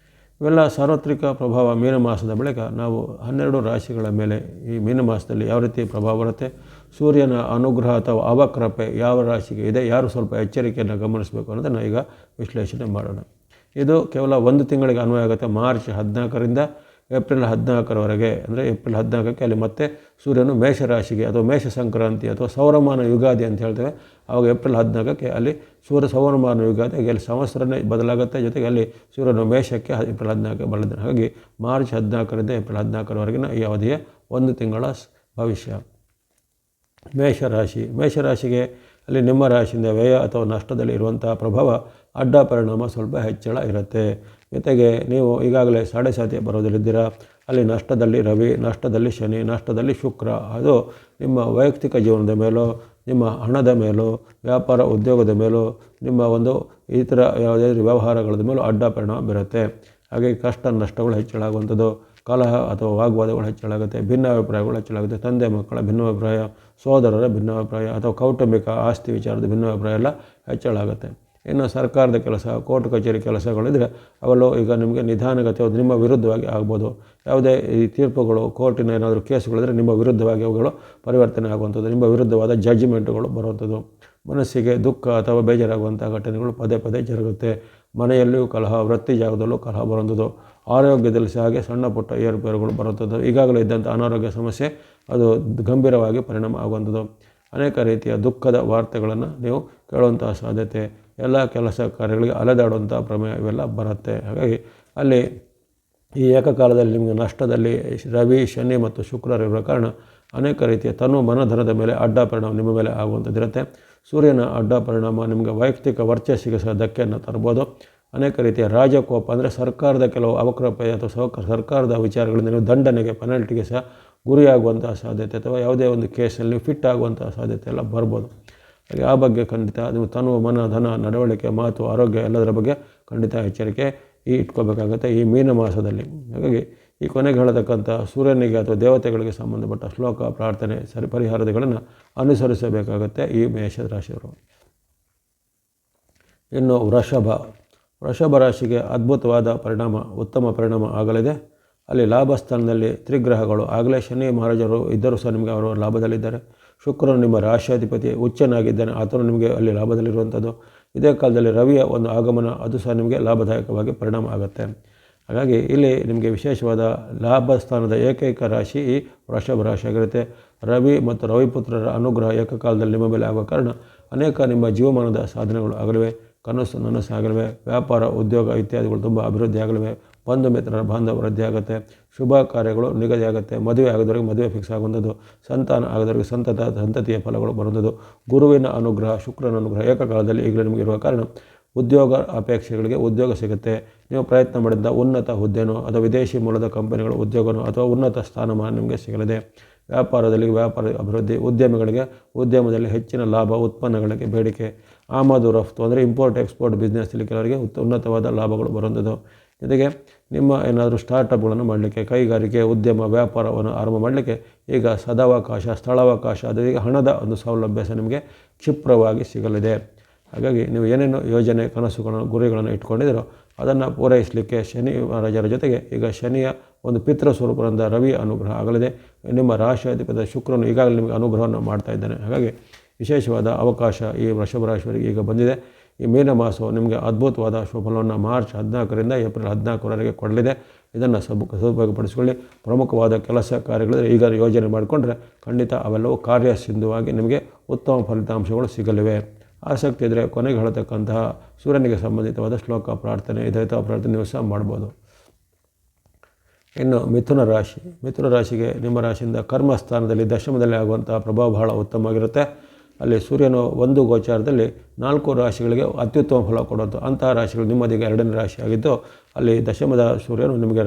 A: ಇವೆಲ್ಲ ಸಾರ್ವತ್ರಿಕ ಪ್ರಭಾವ ಮೀನ ಮಾಸದ ಬಳಿಕ ನಾವು 12 ರಾಶಿಗಳ ಮೇಲೆ ಈ ಮೀನ ಮಾಸದಲ್ಲಿ ಯಾವ ರೀತಿ ಪ್ರಭಾವ ಬರುತ್ತೆ, ಸೂರ್ಯನ ಅನುಗ್ರಹ ಅಥವಾ ಅವಕ್ರಪೆ ಯಾವ ರಾಶಿಗೆ ಇದೆ, ಯಾರು ಸ್ವಲ್ಪ ಎಚ್ಚರಿಕೆಯನ್ನು ಗಮನಿಸಬೇಕು ಅನ್ನೋದನ್ನು ಈಗ ವಿಶ್ಲೇಷಣೆ ಮಾಡೋಣ. ಇದು ಕೇವಲ ಒಂದು ತಿಂಗಳಿಗೆ ಅನ್ವಯ ಆಗುತ್ತೆ. ಮಾರ್ಚ್ 14ರಿಂದ ಏಪ್ರಿಲ್ 14ರವರೆಗೆ. ಅಂದರೆ ಏಪ್ರಿಲ್ 14ಕ್ಕೆ ಅಲ್ಲಿ ಮತ್ತೆ ಸೂರ್ಯನು ಮೇಷರಾಶಿಗೆ ಅಥವಾ ಮೇಷ ಸಂಕ್ರಾಂತಿ ಅಥವಾ ಸೌರಮಾನ ಯುಗಾದಿ ಅಂತ ಹೇಳ್ತೇವೆ. ಆವಾಗ ಏಪ್ರಿಲ್ 14ಕ್ಕೆ ಅಲ್ಲಿ ಸೌರಮಾನ ಯುಗಾದಿ ಅಲ್ಲಿ ಸಂವತ್ಸರನೇ ಬದಲಾಗುತ್ತೆ. ಜೊತೆಗೆ ಅಲ್ಲಿ ಸೂರ್ಯನು ಮೇಷಕ್ಕೆ ಏಪ್ರಿಲ್ 14ಕ್ಕೆ ಬರಲಿದ್ದಾನೆ. ಹಾಗಾಗಿ ಮಾರ್ಚ್ 14ರಿಂದ ಏಪ್ರಿಲ್ 14ರವರೆಗಿನ ಈ ಅವಧಿಯ ಒಂದು ತಿಂಗಳ ಭವಿಷ್ಯ. ಮೇಷರಾಶಿಗೆ ಅಲ್ಲಿ ನಿಮ್ಮ ರಾಶಿಯಿಂದ ವ್ಯಯ ಅಥವಾ ನಷ್ಟದಲ್ಲಿ ಇರುವಂತಹ ಪ್ರಭಾವ, ಅಡ್ಡ ಪರಿಣಾಮ ಸ್ವಲ್ಪ ಹೆಚ್ಚಳ ಇರುತ್ತೆ. ಜೊತೆಗೆ ನೀವು ಈಗಾಗಲೇ ಸಾಡೆ ಬರೋದಲ್ಲಿದ್ದೀರಾ. ಅಲ್ಲಿ ನಷ್ಟದಲ್ಲಿ ರವಿ, ನಷ್ಟದಲ್ಲಿ ಶನಿ, ನಷ್ಟದಲ್ಲಿ ಶುಕ್ರ. ಅದು ನಿಮ್ಮ ವೈಯಕ್ತಿಕ ಜೀವನದ ಮೇಲೋ, ನಿಮ್ಮ ಹಣದ ಮೇಲೋ, ವ್ಯಾಪಾರ ಉದ್ಯೋಗದ ಮೇಲೋ, ನಿಮ್ಮ ಒಂದು ಇತರ ಯಾವುದೇ ವ್ಯವಹಾರಗಳ ಮೇಲೂ ಅಡ್ಡ ಪರಿಣಾಮ ಬೀರುತ್ತೆ. ಹಾಗೆ ಕಷ್ಟ ನಷ್ಟಗಳು ಹೆಚ್ಚಳಾಗುವಂಥದ್ದು, ಕಲಹ ಅಥವಾ ವಾಗ್ವಾದಗಳು ಹೆಚ್ಚಳಾಗುತ್ತೆ, ಭಿನ್ನಾಭಿಪ್ರಾಯಗಳು ಹೆಚ್ಚಳಾಗುತ್ತೆ, ತಂದೆ ಮಕ್ಕಳ ಭಿನ್ನಾಭಿಪ್ರಾಯ, ಸೋದರರ ಭಿನ್ನಾಭಿಪ್ರಾಯ ಅಥವಾ ಕೌಟುಂಬಿಕ ಆಸ್ತಿ ವಿಚಾರದ ಭಿನ್ನಾಭಿಪ್ರಾಯ ಎಲ್ಲ ಹೆಚ್ಚಳಾಗುತ್ತೆ. ಇನ್ನು ಸರ್ಕಾರದ ಕೆಲಸ, ಕೋರ್ಟ್ ಕಚೇರಿ ಕೆಲಸಗಳಿದ್ದರೆ ಅವೆಲ್ಲೂ ಈಗ ನಿಮಗೆ ನಿಧಾನಗತಿ ನಿಮ್ಮ ವಿರುದ್ಧವಾಗಿ ಆಗ್ಬೋದು. ಯಾವುದೇ ಈ ತೀರ್ಪುಗಳು, ಕೋರ್ಟಿನ ಏನಾದರೂ ಕೇಸುಗಳಿದ್ರೆ ನಿಮ್ಮ ವಿರುದ್ಧವಾಗಿ ಅವುಗಳು ಪರಿವರ್ತನೆ ಆಗುವಂಥದ್ದು, ನಿಮ್ಮ ವಿರುದ್ಧವಾದ ಜಡ್ಜ್ಮೆಂಟ್ಗಳು ಬರುವಂಥದ್ದು. ಮನಸ್ಸಿಗೆ ದುಃಖ ಅಥವಾ ಬೇಜಾರಾಗುವಂಥ ಘಟನೆಗಳು ಪದೇ ಜರುಗುತ್ತೆ. ಮನೆಯಲ್ಲಿಯೂ ಕಲಹ, ವೃತ್ತಿ ಜಾಗದಲ್ಲೂ ಕಲಹ ಬರುವಂಥದ್ದು. ಆರೋಗ್ಯದಲ್ಲಿ ಸಹ ಹಾಗೆ ಸಣ್ಣ ಪುಟ್ಟ ಏರುಪೇರುಗಳು ಬರುವಂಥದ್ದು. ಈಗಾಗಲೇ ಇದ್ದಂಥ ಅನಾರೋಗ್ಯ ಸಮಸ್ಯೆ ಅದು ಗಂಭೀರವಾಗಿ ಪರಿಣಾಮ ಆಗುವಂಥದ್ದು. ಅನೇಕ ರೀತಿಯ ದುಃಖದ ವಾರ್ತೆಗಳನ್ನು ನೀವು ಕೇಳುವಂತಹ ಸಾಧ್ಯತೆ, ಎಲ್ಲ ಕೆಲಸ ಕಾರ್ಯಗಳಿಗೆ ಅಲೆದಾಡುವಂಥ ಪ್ರಮೇಯ ಇವೆಲ್ಲ ಬರುತ್ತೆ. ಹಾಗಾಗಿ ಅಲ್ಲಿ ಈ ಏಕಕಾಲದಲ್ಲಿ ನಿಮಗೆ ನಷ್ಟದಲ್ಲಿ ರವಿ, ಶನಿ ಮತ್ತು ಶುಕ್ರರಿರುವ ಕಾರಣ ಅನೇಕ ರೀತಿಯ ಮನಧನದ ಮೇಲೆ ಅಡ್ಡ ಪರಿಣಾಮ ನಿಮ್ಮ ಮೇಲೆ ಆಗುವಂಥದ್ದಿರುತ್ತೆ. ಸೂರ್ಯನ ಅಡ್ಡ ಪರಿಣಾಮ ನಿಮಗೆ ವೈಯಕ್ತಿಕ ವರ್ಚಸ್ಸಿಗೆ ಸಹ ಧಕ್ಕೆಯನ್ನು ತರ್ಬೋದು. ಅನೇಕ ರೀತಿಯ ರಾಜಕೋಪ ಅಂದರೆ ಸರ್ಕಾರದ ಕೆಲವು ಅವಕೃಪೆ ಅಥವಾ ಸರ್ಕಾರದ ವಿಚಾರಗಳಿಂದ ನೀವು ದಂಡನೆಗೆ, ಪೆನಾಲ್ಟಿಗೆ ಸಹ ಗುರಿಯಾಗುವಂತಹ ಸಾಧ್ಯತೆ ಅಥವಾ ಯಾವುದೇ ಒಂದು ಕೇಸಲ್ಲಿ ಫಿಟ್ ಆಗುವಂತಹ ಸಾಧ್ಯತೆ ಎಲ್ಲ ಬರ್ಬೋದು. ಹಾಗೆ ಆ ಬಗ್ಗೆ ಖಂಡಿತ ನೀವು ತನು ಮನ ಧನ ನಡವಳಿಕೆ ಮಾತು ಆರೋಗ್ಯ ಎಲ್ಲದರ ಬಗ್ಗೆ ಖಂಡಿತ ಎಚ್ಚರಿಕೆ ಇಟ್ಕೋಬೇಕಾಗುತ್ತೆ ಈ ಮೀನ ಮಾಸದಲ್ಲಿ. ಹಾಗಾಗಿ ಈ ಕೊನೆಗೆ ಹೇಳತಕ್ಕಂಥ ಸೂರ್ಯನಿಗೆ ಅಥವಾ ದೇವತೆಗಳಿಗೆ ಸಂಬಂಧಪಟ್ಟ ಶ್ಲೋಕ ಪ್ರಾರ್ಥನೆ ಪರಿಹಾರಗಳನ್ನು ಅನುಸರಿಸಬೇಕಾಗುತ್ತೆ ಈ ಮೇಷ ರಾಶಿಯವರು. ಇನ್ನು ವೃಷಭ ರಾಶಿಗೆ ಅದ್ಭುತವಾದ ಪರಿಣಾಮ, ಉತ್ತಮ ಪರಿಣಾಮ ಆಗಲಿದೆ. ಅಲ್ಲಿ ಲಾಭ ಸ್ಥಾನದಲ್ಲಿ ತ್ರಿಗ್ರಹಗಳು, ಆಗಲೇ ಶನಿ ಮಹಾರಾಜರು ಇದ್ದರೂ ಸಹ ನಿಮಗೆ ಅವರು ಲಾಭದಲ್ಲಿದ್ದಾರೆ. ಶುಕ್ರನು ನಿಮ್ಮ ರಾಶಿಯಾಧಿಪತಿ ಉಚ್ಚನಾಗಿದ್ದಾನೆ, ಆತನು ನಿಮಗೆ ಅಲ್ಲಿ ಲಾಭದಲ್ಲಿರುವಂಥದ್ದು. ಇದೇ ಕಾಲದಲ್ಲಿ ರವಿಯ ಒಂದು ಆಗಮನ, ಅದು ಸಹ ನಿಮಗೆ ಲಾಭದಾಯಕವಾಗಿ ಪರಿಣಾಮ ಆಗುತ್ತೆ. ಹಾಗಾಗಿ ಇಲ್ಲಿ ನಿಮಗೆ ವಿಶೇಷವಾದ ಲಾಭ ಸ್ಥಾನದ ಏಕೈಕ ರಾಶಿ ಈ ವೃಷಭ ರಾಶಿ ಆಗಿರುತ್ತೆ. ರವಿ ಮತ್ತು ರವಿಪುತ್ರರ ಅನುಗ್ರಹ ಏಕಕಾಲದಲ್ಲಿ ನಿಮ್ಮ ಮೇಲೆ ಆಗುವ ಕಾರಣ ಅನೇಕ ನಿಮ್ಮ ಜೀವಮಾನದ ಸಾಧನೆಗಳು ಆಗಲಿವೆ, ಕನಸು ನನಸು ಆಗಲಿವೆ, ವ್ಯಾಪಾರ ಉದ್ಯೋಗ ಇತ್ಯಾದಿಗಳು ತುಂಬ ಅಭಿವೃದ್ಧಿ ಆಗಲಿವೆ, ಬಂಧು ಮಿತ್ರರ ಬಾಂಧವ ವೃದ್ಧಿ ಆಗುತ್ತೆ, ಶುಭ ಕಾರ್ಯಗಳು ನಿಗದಿ ಆಗುತ್ತೆ, ಮದುವೆ ಆಗದವರಿಗೆ ಮದುವೆ ಫಿಕ್ಸ್ ಆಗುವಂಥದ್ದು, ಸಂತಾನ ಆಗದವರಿಗೆ ಸಂತತಿಯ ಫಲಗಳು ಬರುವಂಥದ್ದು, ಗುರುವಿನ ಅನುಗ್ರಹ ಶುಕ್ರನ ಅನುಗ್ರಹ ಏಕಕಾಲದಲ್ಲಿ ಈಗಲೇ ನಿಮಗೆ ಇರುವ ಕಾರಣ ಉದ್ಯೋಗ ಅಪೇಕ್ಷೆಗಳಿಗೆ ಉದ್ಯೋಗ ಸಿಗುತ್ತೆ. ನೀವು ಪ್ರಯತ್ನ ಮಾಡಿದ ಉನ್ನತ ಹುದ್ದೆನೋ ಅಥವಾ ವಿದೇಶಿ ಮೂಲದ ಕಂಪನಿಗಳ ಉದ್ಯೋಗನೋ ಅಥವಾ ಉನ್ನತ ಸ್ಥಾನಮಾನ ನಿಮಗೆ ಸಿಗಲಿದೆ. ವ್ಯಾಪಾರದಲ್ಲಿ ವ್ಯಾಪಾರ ಅಭಿವೃದ್ಧಿ, ಉದ್ಯಮಿಗಳಿಗೆ ಉದ್ಯಮದಲ್ಲಿ ಹೆಚ್ಚಿನ ಲಾಭ, ಉತ್ಪನ್ನಗಳಿಗೆ ಬೇಡಿಕೆ, ಆಮದು ರಫ್ತು ಅಂದರೆ ಇಂಪೋರ್ಟ್ ಎಕ್ಸ್ಪೋರ್ಟ್ ಬಿಸ್ನೆಸ್ಸಲ್ಲಿ ಕೆಲವರಿಗೆ ಉನ್ನತವಾದ ಲಾಭಗಳು ಬರುವಂಥದ್ದು. ಜೊತೆಗೆ ನಿಮ್ಮ ಏನಾದರೂ ಸ್ಟಾರ್ಟಪ್ಗಳನ್ನು ಮಾಡಲಿಕ್ಕೆ, ಕೈಗಾರಿಕೆ ಉದ್ಯಮ ವ್ಯಾಪಾರವನ್ನು ಆರಂಭ ಮಾಡಲಿಕ್ಕೆ ಈಗ ಸದಾವಕಾಶ, ಸ್ಥಳಾವಕಾಶ, ಅದು ಈಗ ಹಣದ ಒಂದು ಸೌಲಭ್ಯ ಸಹ ನಿಮಗೆ ಕ್ಷಿಪ್ರವಾಗಿ ಸಿಗಲಿದೆ. ಹಾಗಾಗಿ ನೀವು ಏನೇನು ಯೋಜನೆ ಕನಸುಗಳನ್ನು ಗುರಿಗಳನ್ನು ಇಟ್ಕೊಂಡಿದ್ದೀರೋ ಅದನ್ನು ಪೂರೈಸಲಿಕ್ಕೆ ಶನಿ ಮಹಾರಾಜರ ಜೊತೆಗೆ ಈಗ ಶನಿಯ ಒಂದು ಪಿತೃ ಸ್ವರೂಪದಿಂದ ರವಿ ಅನುಗ್ರಹ ಆಗಲಿದೆ. ನಿಮ್ಮ ರಾಶಿಯಾಧಿಪತಿ ಶುಕ್ರನು ಈಗಾಗಲೇ ನಿಮಗೆ ಅನುಗ್ರಹವನ್ನು ಮಾಡ್ತಾ ಇದ್ದಾನೆ. ಹಾಗಾಗಿ ವಿಶೇಷವಾದ ಅವಕಾಶ ಈ ವೃಷಭ ರಾಶಿಯವರಿಗೆ ಈಗ ಬಂದಿದೆ. ಈ ಮೀನ ಮಾಸವು ನಿಮಗೆ ಅದ್ಭುತವಾದ ಶುಭಫಲವನ್ನು ಮಾರ್ಚ್ 14ರಿಂದ ಏಪ್ರಿಲ್ 14ರವರೆಗೆ ಕೊಡಲಿದೆ. ಇದನ್ನು ಸದುಪಯೋಗಪಡಿಸಿಕೊಳ್ಳಿ. ಪ್ರಮುಖವಾದ ಕೆಲಸ ಕಾರ್ಯಗಳಿದ್ರೆ ಈಗ ಯೋಜನೆ ಮಾಡಿಕೊಂಡ್ರೆ ಖಂಡಿತ ಅವೆಲ್ಲವೂ ಕಾರ್ಯಸಿಂಧುವಾಗಿ ನಿಮಗೆ ಉತ್ತಮ ಫಲಿತಾಂಶಗಳು ಸಿಗಲಿವೆ. ಆಸಕ್ತಿ ಇದ್ದರೆ ಕೊನೆಗೆ ಹೇಳತಕ್ಕಂತಹ ಸೂರ್ಯನಿಗೆ ಸಂಬಂಧಿತವಾದ ಶ್ಲೋಕ ಪ್ರಾರ್ಥನೆ ಇದೈತ ಪ್ರಾರ್ಥನೆ ನೀವು ಸಹ ಮಾಡ್ಬೋದು. ಇನ್ನು ಮಿಥುನ ರಾಶಿಗೆ ನಿಮ್ಮ ರಾಶಿಯಿಂದ ಕರ್ಮಸ್ಥಾನದಲ್ಲಿ ದಶಮದಲ್ಲಿ ಆಗುವಂತಹ ಪ್ರಭಾವ ಬಹಳ ಉತ್ತಮವಾಗಿರುತ್ತೆ. ಅಲ್ಲಿ ಸೂರ್ಯನು ಒಂದು ಗೋಚಾರದಲ್ಲಿ 4 ರಾಶಿಗಳಿಗೆ ಅತ್ಯುತ್ತಮ ಫಲ ಕೊಡುವಂಥ ಅಂತಹ ರಾಶಿಗಳು ನಿಮ್ಮದೀಗ 2ನೇ ರಾಶಿ ಆಗಿದ್ದು, ಅಲ್ಲಿ ದಶಮದ ಸೂರ್ಯನು ನಿಮಗೆ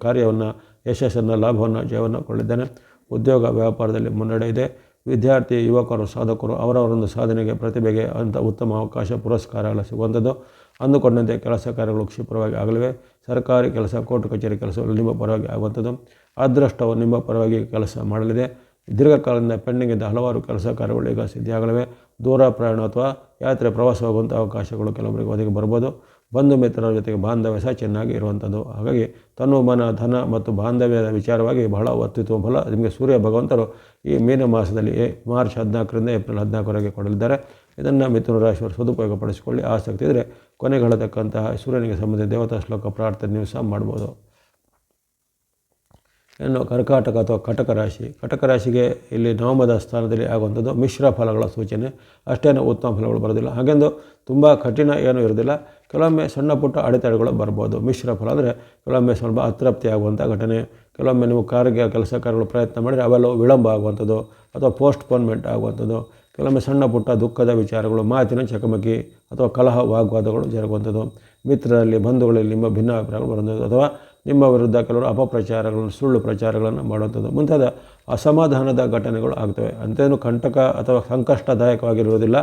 A: ಕಾರ್ಯವನ್ನು ಯಶಸ್ಸನ್ನು ಲಾಭವನ್ನು ಜಯವನ್ನು ಕೊಳ್ಳಿದ್ದಾನೆ. ಉದ್ಯೋಗ ವ್ಯಾಪಾರದಲ್ಲಿ ಮುನ್ನಡೆ ಇದೆ. ವಿದ್ಯಾರ್ಥಿ ಯುವಕರು ಸಾಧಕರು ಅವರವರೊಂದು ಸಾಧನೆಗೆ ಪ್ರತಿಭೆಗೆ ಅಂತ ಉತ್ತಮ ಅವಕಾಶ ಪುರಸ್ಕಾರಗಳು ಸಿಗುವಂಥದ್ದು. ಅಂದುಕೊಂಡಂತೆ ಕೆಲಸ ಕಾರ್ಯಗಳು ಕ್ಷಿಪ್ರವಾಗಿ ಆಗಲಿವೆ. ಸರ್ಕಾರಿ ಕೆಲಸ ಕೋರ್ಟ್ ಕಚೇರಿ ಕೆಲಸಗಳು ನಿಮ್ಮ ಪರವಾಗಿ ಆಗುವಂಥದ್ದು. ಅದೃಷ್ಟವು ನಿಮ್ಮ ಪರವಾಗಿ ಕೆಲಸ ಮಾಡಲಿದೆ. ದೀರ್ಘಕಾಲದಿಂದ ಪೆಂಡಿಂಗ್ ಇದ್ದ ಹಲವಾರು ಕೆಲಸ ಕಾರ್ಯಗಳು ಈಗ ಸಿದ್ಧಿಯಾಗಲಿವೆ. ದೂರ ಪ್ರಯಾಣ ಅಥವಾ ಯಾತ್ರೆ ಪ್ರವಾಸ ಹೋಗುವಂಥ ಅವಕಾಶಗಳು ಕೆಲವರಿಗೆ ಒದಗಿ ಬರ್ಬೋದು. ಬಂಧು ಮಿತ್ರರ ಜೊತೆಗೆ ಬಾಂಧವ್ಯ ಸಹ ಚೆನ್ನಾಗಿ ಇರುವಂಥದ್ದು. ಹಾಗಾಗಿ ತನು ಮನ ಧನ ಮತ್ತು ಬಾಂಧವ್ಯದ ವಿಚಾರವಾಗಿ ಬಹಳ ಅತ್ಯುತ್ತಮ ಫಲ ನಿಮಗೆ ಸೂರ್ಯ ಭಗವಂತರು ಈ ಮೀನ ಮಾಸದಲ್ಲಿ ಮಾರ್ಚ್ 14ರಿಂದ ಏಪ್ರಿಲ್ 14ರವರೆಗೆ ಕೊಡಲಿದ್ದಾರೆ. ಇದನ್ನು ಮಿಥುನ ರಾಶಿಯವರು ಸದುಪಯೋಗಪಡಿಸಿಕೊಳ್ಳಿ. ಆಸಕ್ತಿ ಇದ್ದರೆ ಕೊನೆಗೆ ಹೇಳತಕ್ಕಂತಹ ಸೂರ್ಯನಿಗೆ ಸಂಬಂಧಿಸಿದ ದೇವತಾ ಶ್ಲೋಕ ಪ್ರಾರ್ಥನೆ ನೀವು ಸಹ ಮಾಡ್ಬೋದು. ಇನ್ನು ಕರ್ಕಾಟಕ ಅಥವಾ ಕಟಕ ರಾಶಿಗೆ ಇಲ್ಲಿ ನವಮದ ಸ್ಥಾನದಲ್ಲಿ ಆಗುವಂಥದ್ದು ಮಿಶ್ರ ಫಲಗಳ ಸೂಚನೆ. ಅಷ್ಟೇನು ಉತ್ತಮ ಫಲಗಳು ಬರೋದಿಲ್ಲ. ಹಾಗೆಂದು ತುಂಬ ಕಠಿಣ ಏನೂ ಇರೋದಿಲ್ಲ. ಕೆಲವೊಮ್ಮೆ ಸಣ್ಣ ಪುಟ್ಟ ಅಡೆತಡೆಗಳು ಬರ್ಬೋದು. ಮಿಶ್ರ ಫಲ ಅಂದರೆ ಕೆಲವೊಮ್ಮೆ ಸ್ವಲ್ಪ ಅತೃಪ್ತಿ ಆಗುವಂಥ ಘಟನೆ, ಕೆಲವೊಮ್ಮೆ ನೀವು ಕೆಲಸ ಕಾರ್ಯಗಳು ಪ್ರಯತ್ನ ಮಾಡಿದರೆ ಅವೆಲ್ಲವೂ ವಿಳಂಬ ಆಗುವಂಥದ್ದು ಅಥವಾ ಪೋಸ್ಟ್ಪೋನ್ಮೆಂಟ್ ಆಗುವಂಥದ್ದು, ಕೆಲವೊಮ್ಮೆ ಸಣ್ಣ ಪುಟ್ಟ ದುಃಖದ ವಿಚಾರಗಳು, ಮಾತಿನ ಚಕಮಕಿ ಅಥವಾ ಕಲಹ ವಾಗ್ವಾದಗಳು ಜರುಗುವಂಥದ್ದು, ಮಿತ್ರರಲ್ಲಿ ಬಂಧುಗಳಲ್ಲಿ ನಿಮ್ಮ ಭಿನ್ನಾಭಿಪ್ರಾಯಗಳು ಬರುವಂಥದ್ದು ಅಥವಾ ನಿಮ್ಮ ವಿರುದ್ಧ ಕೆಲವರು ಅಪಪ್ರಚಾರಗಳನ್ನು ಸುಳ್ಳು ಪ್ರಚಾರಗಳನ್ನು ಮಾಡುವಂಥದ್ದು ಮುಂತಾದ ಅಸಮಾಧಾನದ ಘಟನೆಗಳು ಆಗ್ತವೆ. ಅಂಥೇನು ಕಂಟಕ ಅಥವಾ ಸಂಕಷ್ಟದಾಯಕವಾಗಿರುವುದಿಲ್ಲ.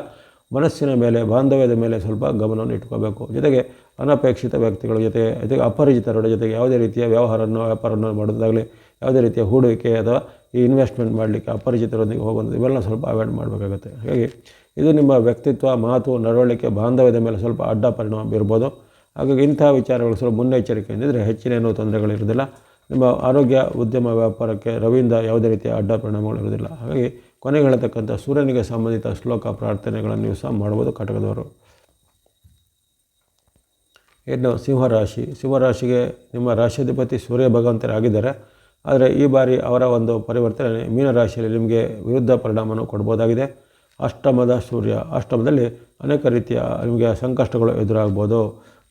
A: ಮನಸ್ಸಿನ ಮೇಲೆ ಬಾಂಧವ್ಯದ ಮೇಲೆ ಸ್ವಲ್ಪ ಗಮನವನ್ನು ಇಟ್ಕೋಬೇಕು. ಜೊತೆಗೆ ಅನಪೇಕ್ಷಿತ ವ್ಯಕ್ತಿಗಳ ಜೊತೆಗೆ ಅಪರಿಚಿತರ ಜೊತೆಗೆ ಯಾವುದೇ ರೀತಿಯ ವ್ಯಾಪಾರವನ್ನು ಮಾಡೋದಾಗಲಿ, ಯಾವುದೇ ರೀತಿಯ ಹೂಡಿಕೆ ಅಥವಾ ಈ ಇನ್ವೆಸ್ಟ್ಮೆಂಟ್ ಮಾಡಲಿಕ್ಕೆ ಅಪರಿಚಿತರೊಂದಿಗೆ ಹೋಗುವಂಥದ್ದು ಇವೆಲ್ಲ ಸ್ವಲ್ಪ ಅವಾಯ್ಡ್ ಮಾಡಬೇಕಾಗುತ್ತೆ. ಹಾಗಾಗಿ ಇದು ನಿಮ್ಮ ವ್ಯಕ್ತಿತ್ವ ಮಾತು ನಡವಳಿಕೆ ಬಾಂಧವ್ಯದ ಮೇಲೆ ಸ್ವಲ್ಪ ಅಡ್ಡ ಪರಿಣಾಮ ಬೀರ್ಬೋದು. ಹಾಗಾಗಿ ಇಂಥ ವಿಚಾರಗಳು ಸ್ವಲ್ಪ ಮುನ್ನೆಚ್ಚರಿಕೆಯಿಂದಿದ್ದರೆ ಹೆಚ್ಚಿನೇನೂ ತೊಂದರೆಗಳಿರೋದಿಲ್ಲ. ನಿಮ್ಮ ಆರೋಗ್ಯ ಉದ್ಯಮ ವ್ಯಾಪಾರಕ್ಕೆ ರವಿಯಿಂದ ಯಾವುದೇ ರೀತಿಯ ಅಡ್ಡ ಪರಿಣಾಮಗಳು ಇರೋದಿಲ್ಲ. ಹಾಗಾಗಿ ಕೊನೆಗೆ ಹೇಳತಕ್ಕಂಥ ಸೂರ್ಯನಿಗೆ ಸಂಬಂಧಿತ ಶ್ಲೋಕ ಪ್ರಾರ್ಥನೆಗಳನ್ನು ನೀವು ಸಹ ಮಾಡ್ಬೋದು ಕಟಕದವರು. ಇನ್ನು ಸಿಂಹರಾಶಿಗೆ ನಿಮ್ಮ ರಾಶಿಯಾಧಿಪತಿ ಸೂರ್ಯ ಭಗವಂತರಾಗಿದ್ದಾರೆ. ಆದರೆ ಈ ಬಾರಿ ಅವರ ಒಂದು ಪರಿವರ್ತನೆ ಮೀನರಾಶಿಯಲ್ಲಿ ನಿಮಗೆ ವಿರುದ್ಧ ಪರಿಣಾಮವನ್ನು ಕೊಡ್ಬೋದಾಗಿದೆ. ಅಷ್ಟಮದಲ್ಲಿ ಅನೇಕ ರೀತಿಯ ನಿಮಗೆ ಸಂಕಷ್ಟಗಳು ಎದುರಾಗ್ಬೋದು.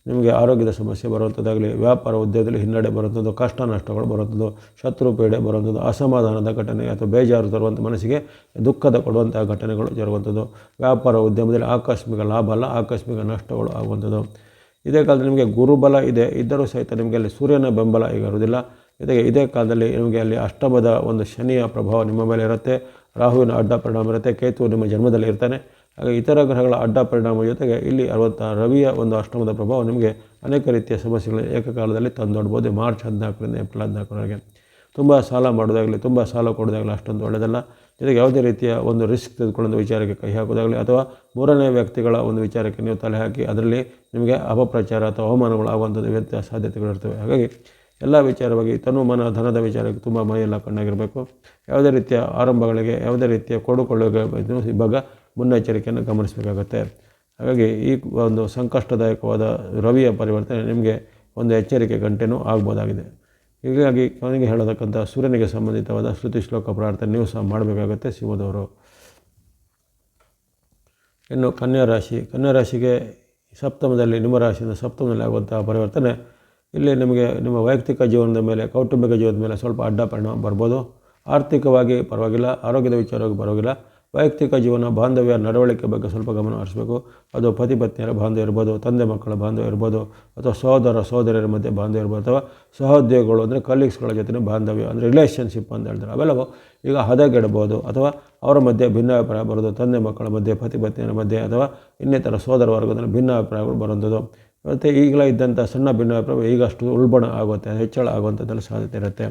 A: ನಿಮಗೆ ಆರೋಗ್ಯದ ಸಮಸ್ಯೆ ಬರುವಂಥದ್ದಾಗಲಿ, ವ್ಯಾಪಾರ ಉದ್ಯೋಗದಲ್ಲಿ ಹಿನ್ನಡೆ ಬರುವಂಥದ್ದು, ಕಷ್ಟ ನಷ್ಟಗಳು ಬರುವಂಥದ್ದು, ಶತ್ರು ಪೀಡೆ ಬರುವಂಥದ್ದು, ಅಸಮಾಧಾನದ ಘಟನೆ ಅಥವಾ ಬೇಜಾರು ತರುವಂಥ ಮನಸ್ಸಿಗೆ ದುಃಖದ ಕೊಡುವಂಥ ಘಟನೆಗಳು ಜರುಗುವಂಥದ್ದು, ವ್ಯಾಪಾರ ಉದ್ಯಮದಲ್ಲಿ ಆಕಸ್ಮಿಕ ಲಾಭ ಅಲ್ಲ ಆಕಸ್ಮಿಕ ನಷ್ಟಗಳು ಆಗುವಂಥದ್ದು. ಇದೇ ಕಾಲದಲ್ಲಿ ನಿಮಗೆ ಗುರುಬಲ ಇದ್ದರೂ ಸಹಿತ ನಿಮಗೆ ಅಲ್ಲಿ ಸೂರ್ಯನ ಬೆಂಬಲ ಈಗ ಇರುವುದಿಲ್ಲ. ಜೊತೆಗೆ ಇದೇ ಕಾಲದಲ್ಲಿ ನಿಮಗೆ ಅಲ್ಲಿ ಅಷ್ಟಮದ ಒಂದು ಶನಿಯ ಪ್ರಭಾವ ನಿಮ್ಮ ಮೇಲೆ ಇರುತ್ತೆ. ರಾಹುವಿನ ಅಡ್ಡ ಪರಿಣಾಮ ಇರುತ್ತೆ. ಕೇತು ನಿಮ್ಮ ಜನ್ಮದಲ್ಲಿ ಇರ್ತಾನೆ. ಹಾಗೆ ಇತರ ಗ್ರಹಗಳ ಅಡ್ಡ ಪರಿಣಾಮ ಜೊತೆಗೆ ಇಲ್ಲಿ ರವಿಯ ಒಂದು ಅಷ್ಟಮದ ಪ್ರಭಾವ ನಿಮಗೆ ಅನೇಕ ರೀತಿಯ ಸಮಸ್ಯೆಗಳನ್ನು ಏಕಕಾಲದಲ್ಲಿ ತಂದೊಡ್ಬೋದು. ಮಾರ್ಚ್ 14ರಿಂದ ಏಪ್ರಿಲ್ 14ರವರೆಗೆ ತುಂಬ ಸಾಲ ಮಾಡೋದಾಗಲಿ, ತುಂಬ ಸಾಲ ಕೊಡೋದಾಗಲಿ ಅಷ್ಟೊಂದು ಒಳ್ಳೆಯದಲ್ಲ. ಜೊತೆಗೆ ಯಾವುದೇ ರೀತಿಯ ಒಂದು ರಿಸ್ಕ್ ತೆಗೆದುಕೊಳ್ಳೋ ವಿಚಾರಕ್ಕೆ ಕೈ ಹಾಕೋದಾಗಲಿ ಅಥವಾ ಮೂರನೇ ವ್ಯಕ್ತಿಗಳ ಒಂದು ವಿಚಾರಕ್ಕೆ ನೀವು ತಲೆ ಹಾಕಿ ಅದರಲ್ಲಿ ನಿಮಗೆ ಅಪಪ್ರಚಾರ ಅಥವಾ ಅವಮಾನಗಳು ಆಗುವಂಥದ್ದು ಸಾಧ್ಯತೆಗಳಿರ್ತವೆ. ಹಾಗಾಗಿ ಎಲ್ಲ ವಿಚಾರವಾಗಿ ತನು ಮನ ಧನದ ವಿಚಾರಕ್ಕೆ ತುಂಬ ಮೈಯೆಲ್ಲ ಕಣ್ಣಾಗಿರಬೇಕು. ಯಾವುದೇ ರೀತಿಯ ಆರಂಭಗಳಿಗೆ, ಯಾವುದೇ ರೀತಿಯ ಕೊಡುಕೊಳ್ಳುವ ಇವಾಗ ಮುನ್ನೆಚ್ಚರಿಕೆಯನ್ನು ಗಮನಿಸಬೇಕಾಗತ್ತೆ. ಹಾಗಾಗಿ ಈ ಒಂದು ಸಂಕಷ್ಟದಾಯಕವಾದ ರವಿಯ ಪರಿವರ್ತನೆ ನಿಮಗೆ ಒಂದು ಎಚ್ಚರಿಕೆ ಗಂಟೆನೂ ಆಗ್ಬೋದಾಗಿದೆ. ಹೀಗಾಗಿ ಕೊನೆಗೆ ಹೇಳತಕ್ಕಂಥ ಸೂರ್ಯನಿಗೆ ಸಂಬಂಧಿತವಾದ ಶ್ರುತಿ ಶ್ಲೋಕ ಪ್ರಾರ್ಥನೆ ನೀವು ಸಹ ಮಾಡಬೇಕಾಗತ್ತೆ ಸಿಂಹದವರು. ಇನ್ನು ಕನ್ಯಾ ರಾಶಿಗೆ ಸಪ್ತಮದಲ್ಲಿ, ನಿಮ್ಮ ರಾಶಿಯಿಂದ ಸಪ್ತಮದಲ್ಲಿ ಆಗುವಂತಹ ಪರಿವರ್ತನೆ ಇಲ್ಲಿ ನಿಮಗೆ ನಿಮ್ಮ ವೈಯಕ್ತಿಕ ಜೀವನದ ಮೇಲೆ, ಕೌಟುಂಬಿಕ ಜೀವನದ ಮೇಲೆ ಸ್ವಲ್ಪ ಅಡ್ಡ ಪರಿಣಾಮ ಬರ್ಬೋದು. ಆರ್ಥಿಕವಾಗಿ ಪರವಾಗಿಲ್ಲ, ಆರೋಗ್ಯದ ವಿಚಾರವಾಗಿ ಪರವಾಗಿಲ್ಲ. ವೈಯಕ್ತಿಕ ಜೀವನ, ಬಾಂಧವ್ಯ, ನಡವಳಿಕೆ ಬಗ್ಗೆ ಸ್ವಲ್ಪ ಗಮನ ಹರಿಸಬೇಕು. ಅದು ಪತಿ ಪತ್ನಿಯರ ಬಾಂಧವ್ಯ ಇರ್ಬೋದು, ತಂದೆ ಮಕ್ಕಳ ಬಾಂಧವ್ಯ ಇರ್ಬೋದು, ಅಥವಾ ಸಹೋದರ ಸಹೋದರಿಯರ ಮಧ್ಯೆ ಬಾಂಧವ್ಯ ಇರ್ಬೋದು, ಅಥವಾ ಸಹೋದ್ಯೋಗಿಗಳು ಅಂದರೆ ಕಲೀಗ್ಸ್ಗಳ ಜೊತೆ ಬಾಂಧವ್ಯ ಅಂದರೆ ರಿಲೇಷನ್ಶಿಪ್ ಅಂತ ಹೇಳ್ತಾರೆ. ಅವೆಲ್ಲವೂ ಈಗ ಹದಗೆಡಬಹುದು ಅಥವಾ ಅವರ ಮಧ್ಯೆ ಭಿನ್ನಾಭಿಪ್ರಾಯ ಬರೋದು, ತಂದೆ ಮಕ್ಕಳ ಮಧ್ಯೆ, ಪತಿ ಪತ್ನಿಯರ ಮಧ್ಯೆ ಅಥವಾ ಇನ್ನಿತರ ಸೋದರ ವರ್ಗದಲ್ಲಿ ಭಿನ್ನಾಭಿಪ್ರಾಯಗಳು ಬರುವಂಥದ್ದು. ಮತ್ತು ಈಗಲೇ ಇದ್ದಂಥ ಸಣ್ಣ ಭಿನ್ನಾಭಿಪ್ರಾಯ ಈಗಷ್ಟು ಉಲ್ಬಣ ಆಗುತ್ತೆ, ಹೆಚ್ಚಳ ಆಗುವಂಥದ್ದೆಲ್ಲ ಸಾಧ್ಯತೆ ಇರುತ್ತೆ.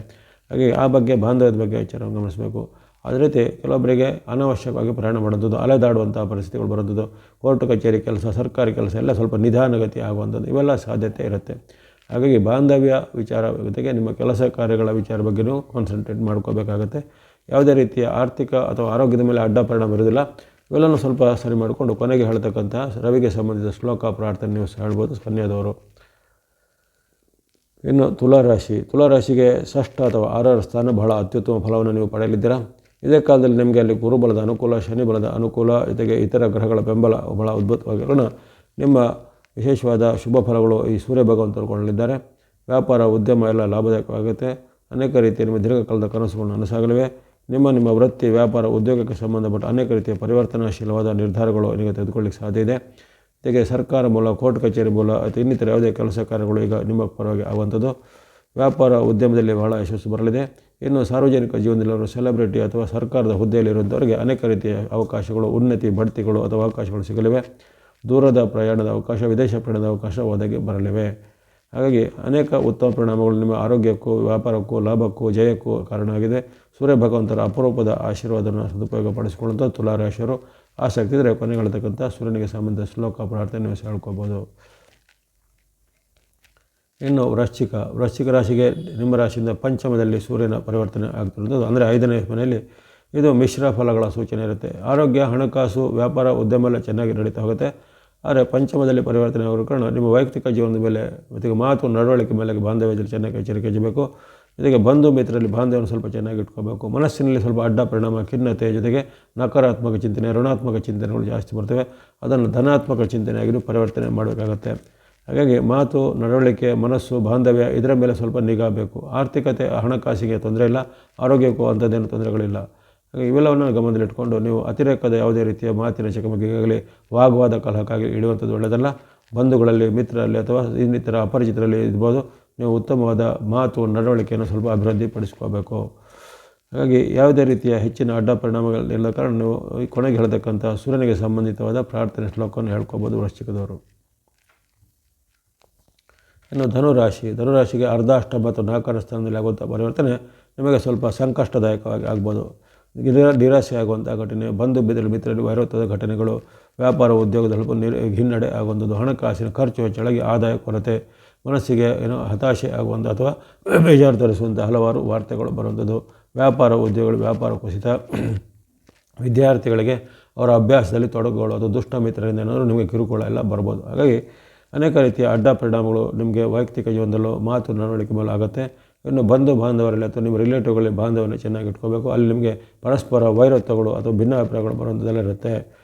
A: ಹಾಗೆ ಆ ಬಗ್ಗೆ, ಬಾಂಧವ್ಯದ ಬಗ್ಗೆ ಎಚ್ಚರವನ್ನು ಗಮನಿಸಬೇಕು. ಅದೇ ರೀತಿ ಕೆಲವೊಬ್ಬರಿಗೆ ಅನಾವಶ್ಯಕವಾಗಿ ಪ್ರಯಾಣ ಮಾಡೋದು, ಅಲೆದಾಡುವಂಥ ಪರಿಸ್ಥಿತಿಗಳು ಬರೋದು, ಕೋರ್ಟ್ ಕಚೇರಿ ಕೆಲಸ, ಸರ್ಕಾರಿ ಕೆಲಸ ಎಲ್ಲ ಸ್ವಲ್ಪ ನಿಧಾನಗತಿ ಆಗುವಂಥದ್ದು, ಇವೆಲ್ಲ ಸಾಧ್ಯತೆ ಇರುತ್ತೆ. ಹಾಗಾಗಿ ಬಾಂಧವ್ಯ ವಿಚಾರ ಜೊತೆಗೆ ನಿಮ್ಮ ಕೆಲಸ ಕಾರ್ಯಗಳ ವಿಚಾರ ಬಗ್ಗೆಯೂ ಕಾನ್ಸಂಟ್ರೇಟ್ ಮಾಡ್ಕೋಬೇಕಾಗತ್ತೆ. ಯಾವುದೇ ರೀತಿಯ ಆರ್ಥಿಕ ಅಥವಾ ಆರೋಗ್ಯದ ಮೇಲೆ ಅಡ್ಡ ಪರಿಣಾಮ ಇರೋದಿಲ್ಲ. ಇವೆಲ್ಲನೂ ಸ್ವಲ್ಪ ಸರಿ ಮಾಡಿಕೊಂಡು ಕೊನೆಗೆ ಹೇಳ್ತಕ್ಕಂಥ ರವಿಗೆ ಸಂಬಂಧಿಸಿದ ಶ್ಲೋಕ ಪ್ರಾರ್ಥನೆ ನೀವು ಸಹ ಹೇಳ್ಬೋದು ಕನ್ಯಾದವರು. ಇನ್ನು ತುಲಾರಾಶಿಗೆ ಷಷ್ಠ ಅಥವಾ 6ರ ಸ್ಥಾನ ಬಹಳ ಅತ್ಯುತ್ತಮ ಫಲವನ್ನು ನೀವು ಪಡೆಯಲಿದ್ದೀರಾ. ಇದೇ ಕಾಲದಲ್ಲಿ ನಿಮಗೆ ಅಲ್ಲಿ ಗುರುಬಲದ ಅನುಕೂಲ, ಶನಿ ಬಲದ ಅನುಕೂಲ, ಜೊತೆಗೆ ಇತರ ಗ್ರಹಗಳ ಬೆಂಬಲ ಬಹಳ ಅದ್ಭುತವಾಗಿರೋಣ ನಿಮ್ಮ ವಿಶೇಷವಾದ ಶುಭ ಫಲಗಳು ಈ ಸೂರ್ಯ ಭಗವಂತರು ಕೊಳ್ಳಲಿದ್ದಾರೆ. ವ್ಯಾಪಾರ, ಉದ್ಯಮ ಎಲ್ಲ ಲಾಭದಾಯಕವಾಗುತ್ತೆ. ಅನೇಕ ರೀತಿಯ ನಿಮ್ಮ ದೀರ್ಘಕಾಲದ ಕನಸುಗಳು ನನಸಾಗಲಿವೆ. ನಿಮ್ಮ ವೃತ್ತಿ, ವ್ಯಾಪಾರ, ಉದ್ಯೋಗಕ್ಕೆ ಸಂಬಂಧಪಟ್ಟ ಅನೇಕ ರೀತಿಯ ಪರಿವರ್ತನಾಶೀಲವಾದ ನಿರ್ಧಾರಗಳು ಈಗ ತೆಗೆದುಕೊಳ್ಳಿಕ್ಕೆ ಸಾಧ್ಯ ಇದೆ. ಜೊತೆಗೆ ಸರ್ಕಾರ ಮೂಲ, ಕೋರ್ಟ್ ಕಚೇರಿ ಮೂಲ ಅಥವಾ ಇನ್ನಿತರ ಯಾವುದೇ ಕೆಲಸ ಕಾರ್ಯಗಳು ಈಗ ನಿಮ್ಮ ಪರವಾಗಿ ಆಗುವಂಥದ್ದು. ವ್ಯಾಪಾರ, ಉದ್ಯಮದಲ್ಲಿ ಬಹಳ ಯಶಸ್ಸು ಬರಲಿದೆ. ಇನ್ನು ಸಾರ್ವಜನಿಕ ಜೀವನದಲ್ಲಿರುವ ಸೆಲೆಬ್ರಿಟಿ ಅಥವಾ ಸರ್ಕಾರದ ಹುದ್ದೆಯಲ್ಲಿರುವಂಥವರಿಗೆ ಅನೇಕ ರೀತಿಯ ಅವಕಾಶಗಳು, ಉನ್ನತಿ, ಬಡ್ತಿಗಳು ಅಥವಾ ಅವಕಾಶಗಳು ಸಿಗಲಿವೆ. ದೂರದ ಪ್ರಯಾಣದ ಅವಕಾಶ, ವಿದೇಶ ಪ್ರಯಾಣದ ಅವಕಾಶ ಒದಗಿ ಬರಲಿವೆ. ಹಾಗಾಗಿ ಅನೇಕ ಉತ್ತಮ ಪರಿಣಾಮಗಳು ನಿಮ್ಮ ಆರೋಗ್ಯಕ್ಕೂ, ವ್ಯಾಪಾರಕ್ಕೂ, ಲಾಭಕ್ಕೂ, ಜಯಕ್ಕೂ ಕಾರಣ ಆಗಿದೆ. ಸೂರ್ಯ ಭಗವಂತರ ಅಪರೂಪದ ಆಶೀರ್ವಾದವನ್ನು ಸದುಪಯೋಗಪಡಿಸಿಕೊಳ್ಳುವಂಥ ತುಲಾರಾಶಿಯರು ಆಸಕ್ತಿ ಇದ್ದರೆ ಕೊನೆಗೊಳ್ತಕ್ಕಂಥ ಸೂರ್ಯನಿಗೆ ಸಂಬಂಧಿಸಿದ ಶ್ಲೋಕ ಪ್ರಾರ್ಥನೆ ನೀವು ಹೇಳ್ಕೋಬೋದು. ಇನ್ನು ವೃಶ್ಚಿಕ ರಾಶಿಗೆ ನಿಮ್ಮ ರಾಶಿಯಿಂದ ಪಂಚಮದಲ್ಲಿ ಸೂರ್ಯನ ಪರಿವರ್ತನೆ ಆಗ್ತಿರುವಂಥದ್ದು, ಅಂದರೆ 5ನೇ ಮನೆಯಲ್ಲಿ. ಇದು ಮಿಶ್ರ ಫಲಗಳ ಸೂಚನೆ ಇರುತ್ತೆ. ಆರೋಗ್ಯ, ಹಣಕಾಸು, ವ್ಯಾಪಾರ, ಉದ್ಯಮ ಎಲ್ಲ ಚೆನ್ನಾಗಿ ನಡೀತಾ ಹೋಗುತ್ತೆ. ಆದರೆ ಪಂಚಮದಲ್ಲಿ ಪರಿವರ್ತನೆ ಆಗೋ ಕಾರಣ ನಿಮ್ಮ ವೈಯಕ್ತಿಕ ಜೀವನದ ಮೇಲೆ, ಜೊತೆಗೆ ಮಾತು, ನಡವಳಿಕೆ ಮೇಲೆ, ಬಾಂಧವ್ಯದಲ್ಲಿ ಚೆನ್ನಾಗಿ ಎಚ್ಚರಿಕೆ ವಹಿಸಬೇಕು. ಜೊತೆಗೆ ಬಂಧು ಮಿತ್ರರಲ್ಲಿ ಬಾಂಧವ್ಯವನ್ನು ಸ್ವಲ್ಪ ಚೆನ್ನಾಗಿ ಇಟ್ಕೋಬೇಕು. ಮನಸ್ಸಿನಲ್ಲಿ ಸ್ವಲ್ಪ ಅಡ್ಡ ಪರಿಣಾಮ, ಖಿನ್ನತೆ, ಜೊತೆಗೆ ನಕಾರಾತ್ಮಕ ಚಿಂತನೆ, ಋಣಾತ್ಮಕ ಚಿಂತನೆಗಳು ಜಾಸ್ತಿ ಬರ್ತವೆ. ಅದನ್ನು ಧನಾತ್ಮಕ ಚಿಂತನೆಯಾಗಿ ಪರಿವರ್ತನೆ ಮಾಡಬೇಕಾಗತ್ತೆ. ಹಾಗಾಗಿ ಮಾತು, ನಡವಳಿಕೆ, ಮನಸ್ಸು, ಬಾಂಧವ್ಯ ಇದರ ಮೇಲೆ ಸ್ವಲ್ಪ ನಿಗಾ ಬೇಕು. ಆರ್ಥಿಕತೆ, ಹಣಕಾಸಿಗೆ ತೊಂದರೆ ಇಲ್ಲ, ಆರೋಗ್ಯಕ್ಕೂ ಅಂಥದ್ದೇನು ತೊಂದರೆಗಳಿಲ್ಲ. ಹಾಗೆ ಇವೆಲ್ಲವನ್ನು ಗಮನದಲ್ಲಿಟ್ಕೊಂಡು ನೀವು ಅತಿರೇಕದ ಯಾವುದೇ ರೀತಿಯ ಮಾತಿನ ಚಕಮಕಿಗಾಗಲಿ, ವಾಗ್ವಾದ ಕಲಹಕ್ಕಾಗಲಿ ಇಡುವಂಥದ್ದು ಒಳ್ಳೆಯದಲ್ಲ. ಬಂಧುಗಳಲ್ಲಿ, ಮಿತ್ರರಲ್ಲಿ ಅಥವಾ ಇನ್ನಿತರ ಅಪರಿಚಿತರಲ್ಲಿ ಇರ್ಬೋದು, ನೀವು ಉತ್ತಮವಾದ ಮಾತು, ನಡವಳಿಕೆಯನ್ನು ಸ್ವಲ್ಪ ಅಭಿವೃದ್ಧಿಪಡಿಸ್ಕೋಬೇಕು. ಹಾಗಾಗಿ ಯಾವುದೇ ರೀತಿಯ ಹೆಚ್ಚಿನ ಅಡ್ಡ ಪರಿಣಾಮಗಳಿಲ್ಲ ಕಾರಣ ನೀವು ಕೊನೆಗೆ ಹೇಳತಕ್ಕಂಥ ಸೂರ್ಯನಿಗೆ ಸಂಬಂಧಿತವಾದ ಪ್ರಾರ್ಥನೆ ಶ್ಲೋಕವನ್ನು ಹೇಳ್ಕೋಬೋದು ವೃಶ್ಚಿಕದವರು. ಇನ್ನು ಧನುರಾಶಿಗೆ ಅರ್ಧಾಷ್ಟ ಮತ್ತು 4ರ ಸ್ಥಾನದಲ್ಲಿ ಆಗುವಂಥ ಪರಿವರ್ತನೆ ನಿಮಗೆ ಸ್ವಲ್ಪ ಸಂಕಷ್ಟದಾಯಕವಾಗಿ ಆಗ್ಬೋದು. ನಿರಾಸೆ ಆಗುವಂಥ ಘಟನೆ, ಬಂಧು ಮಿತ್ರರಲ್ಲಿ ವೈರತ್ವದ ಘಟನೆಗಳು, ವ್ಯಾಪಾರ, ಉದ್ಯೋಗದಲ್ಲಿ ಸ್ವಲ್ಪ ಹಿನ್ನಡೆ ಆಗುವಂಥದ್ದು, ಹಣಕಾಸಿನ ಖರ್ಚು ಹೆಚ್ಚಳಾಗಿ ಆದಾಯ ಕೊರತೆ, ಮನಸ್ಸಿಗೆ ಹತಾಶೆ ಆಗುವಂಥ ಅಥವಾ ಬೇಜಾರು ತರಿಸುವಂಥ ಹಲವಾರು ವಾರ್ತೆಗಳು ಬರುವಂಥದ್ದು, ವ್ಯಾಪಾರ, ಉದ್ಯೋಗಗಳು, ವ್ಯಾಪಾರ ಕುಸಿತ, ವಿದ್ಯಾರ್ಥಿಗಳಿಗೆ ಅವರ ಅಭ್ಯಾಸದಲ್ಲಿ ತೊಡಗುಗಳು, ದುಷ್ಟ ಮಿತ್ರರಿಂದ ಏನಾದರೂ ನಿಮಗೆ ಕಿರುಕುಳ ಎಲ್ಲ ಬರ್ಬೋದು. ಹಾಗಾಗಿ ಅನೇಕ ರೀತಿಯ ಅಡ್ಡ ಪರಿಣಾಮಗಳು ನಿಮಗೆ ವೈಯಕ್ತಿಕ ಜೀವನದಲ್ಲೂ, ಮಾತು, ನಡವಳಿಕೆ ಮೇಲೆ ಆಗುತ್ತೆ. ಇನ್ನು ಬಂಧು ಬಾಂಧವರಲ್ಲಿ ಅಥವಾ ನಿಮ್ಮ ರಿಲೇಟಿವ್ಗಳಲ್ಲಿ ಬಾಂಧವ್ಯವನ್ನು ಚೆನ್ನಾಗಿ ಇಟ್ಕೋಬೇಕು. ಅಲ್ಲಿ ನಿಮಗೆ ಪರಸ್ಪರ ವೈರತ್ವಗಳು ಅಥವಾ ಭಿನ್ನಾಭಿಪ್ರಾಯಗಳು ಬರುವಂಥದ್ದೆಲ್ಲ ಇರುತ್ತೆ.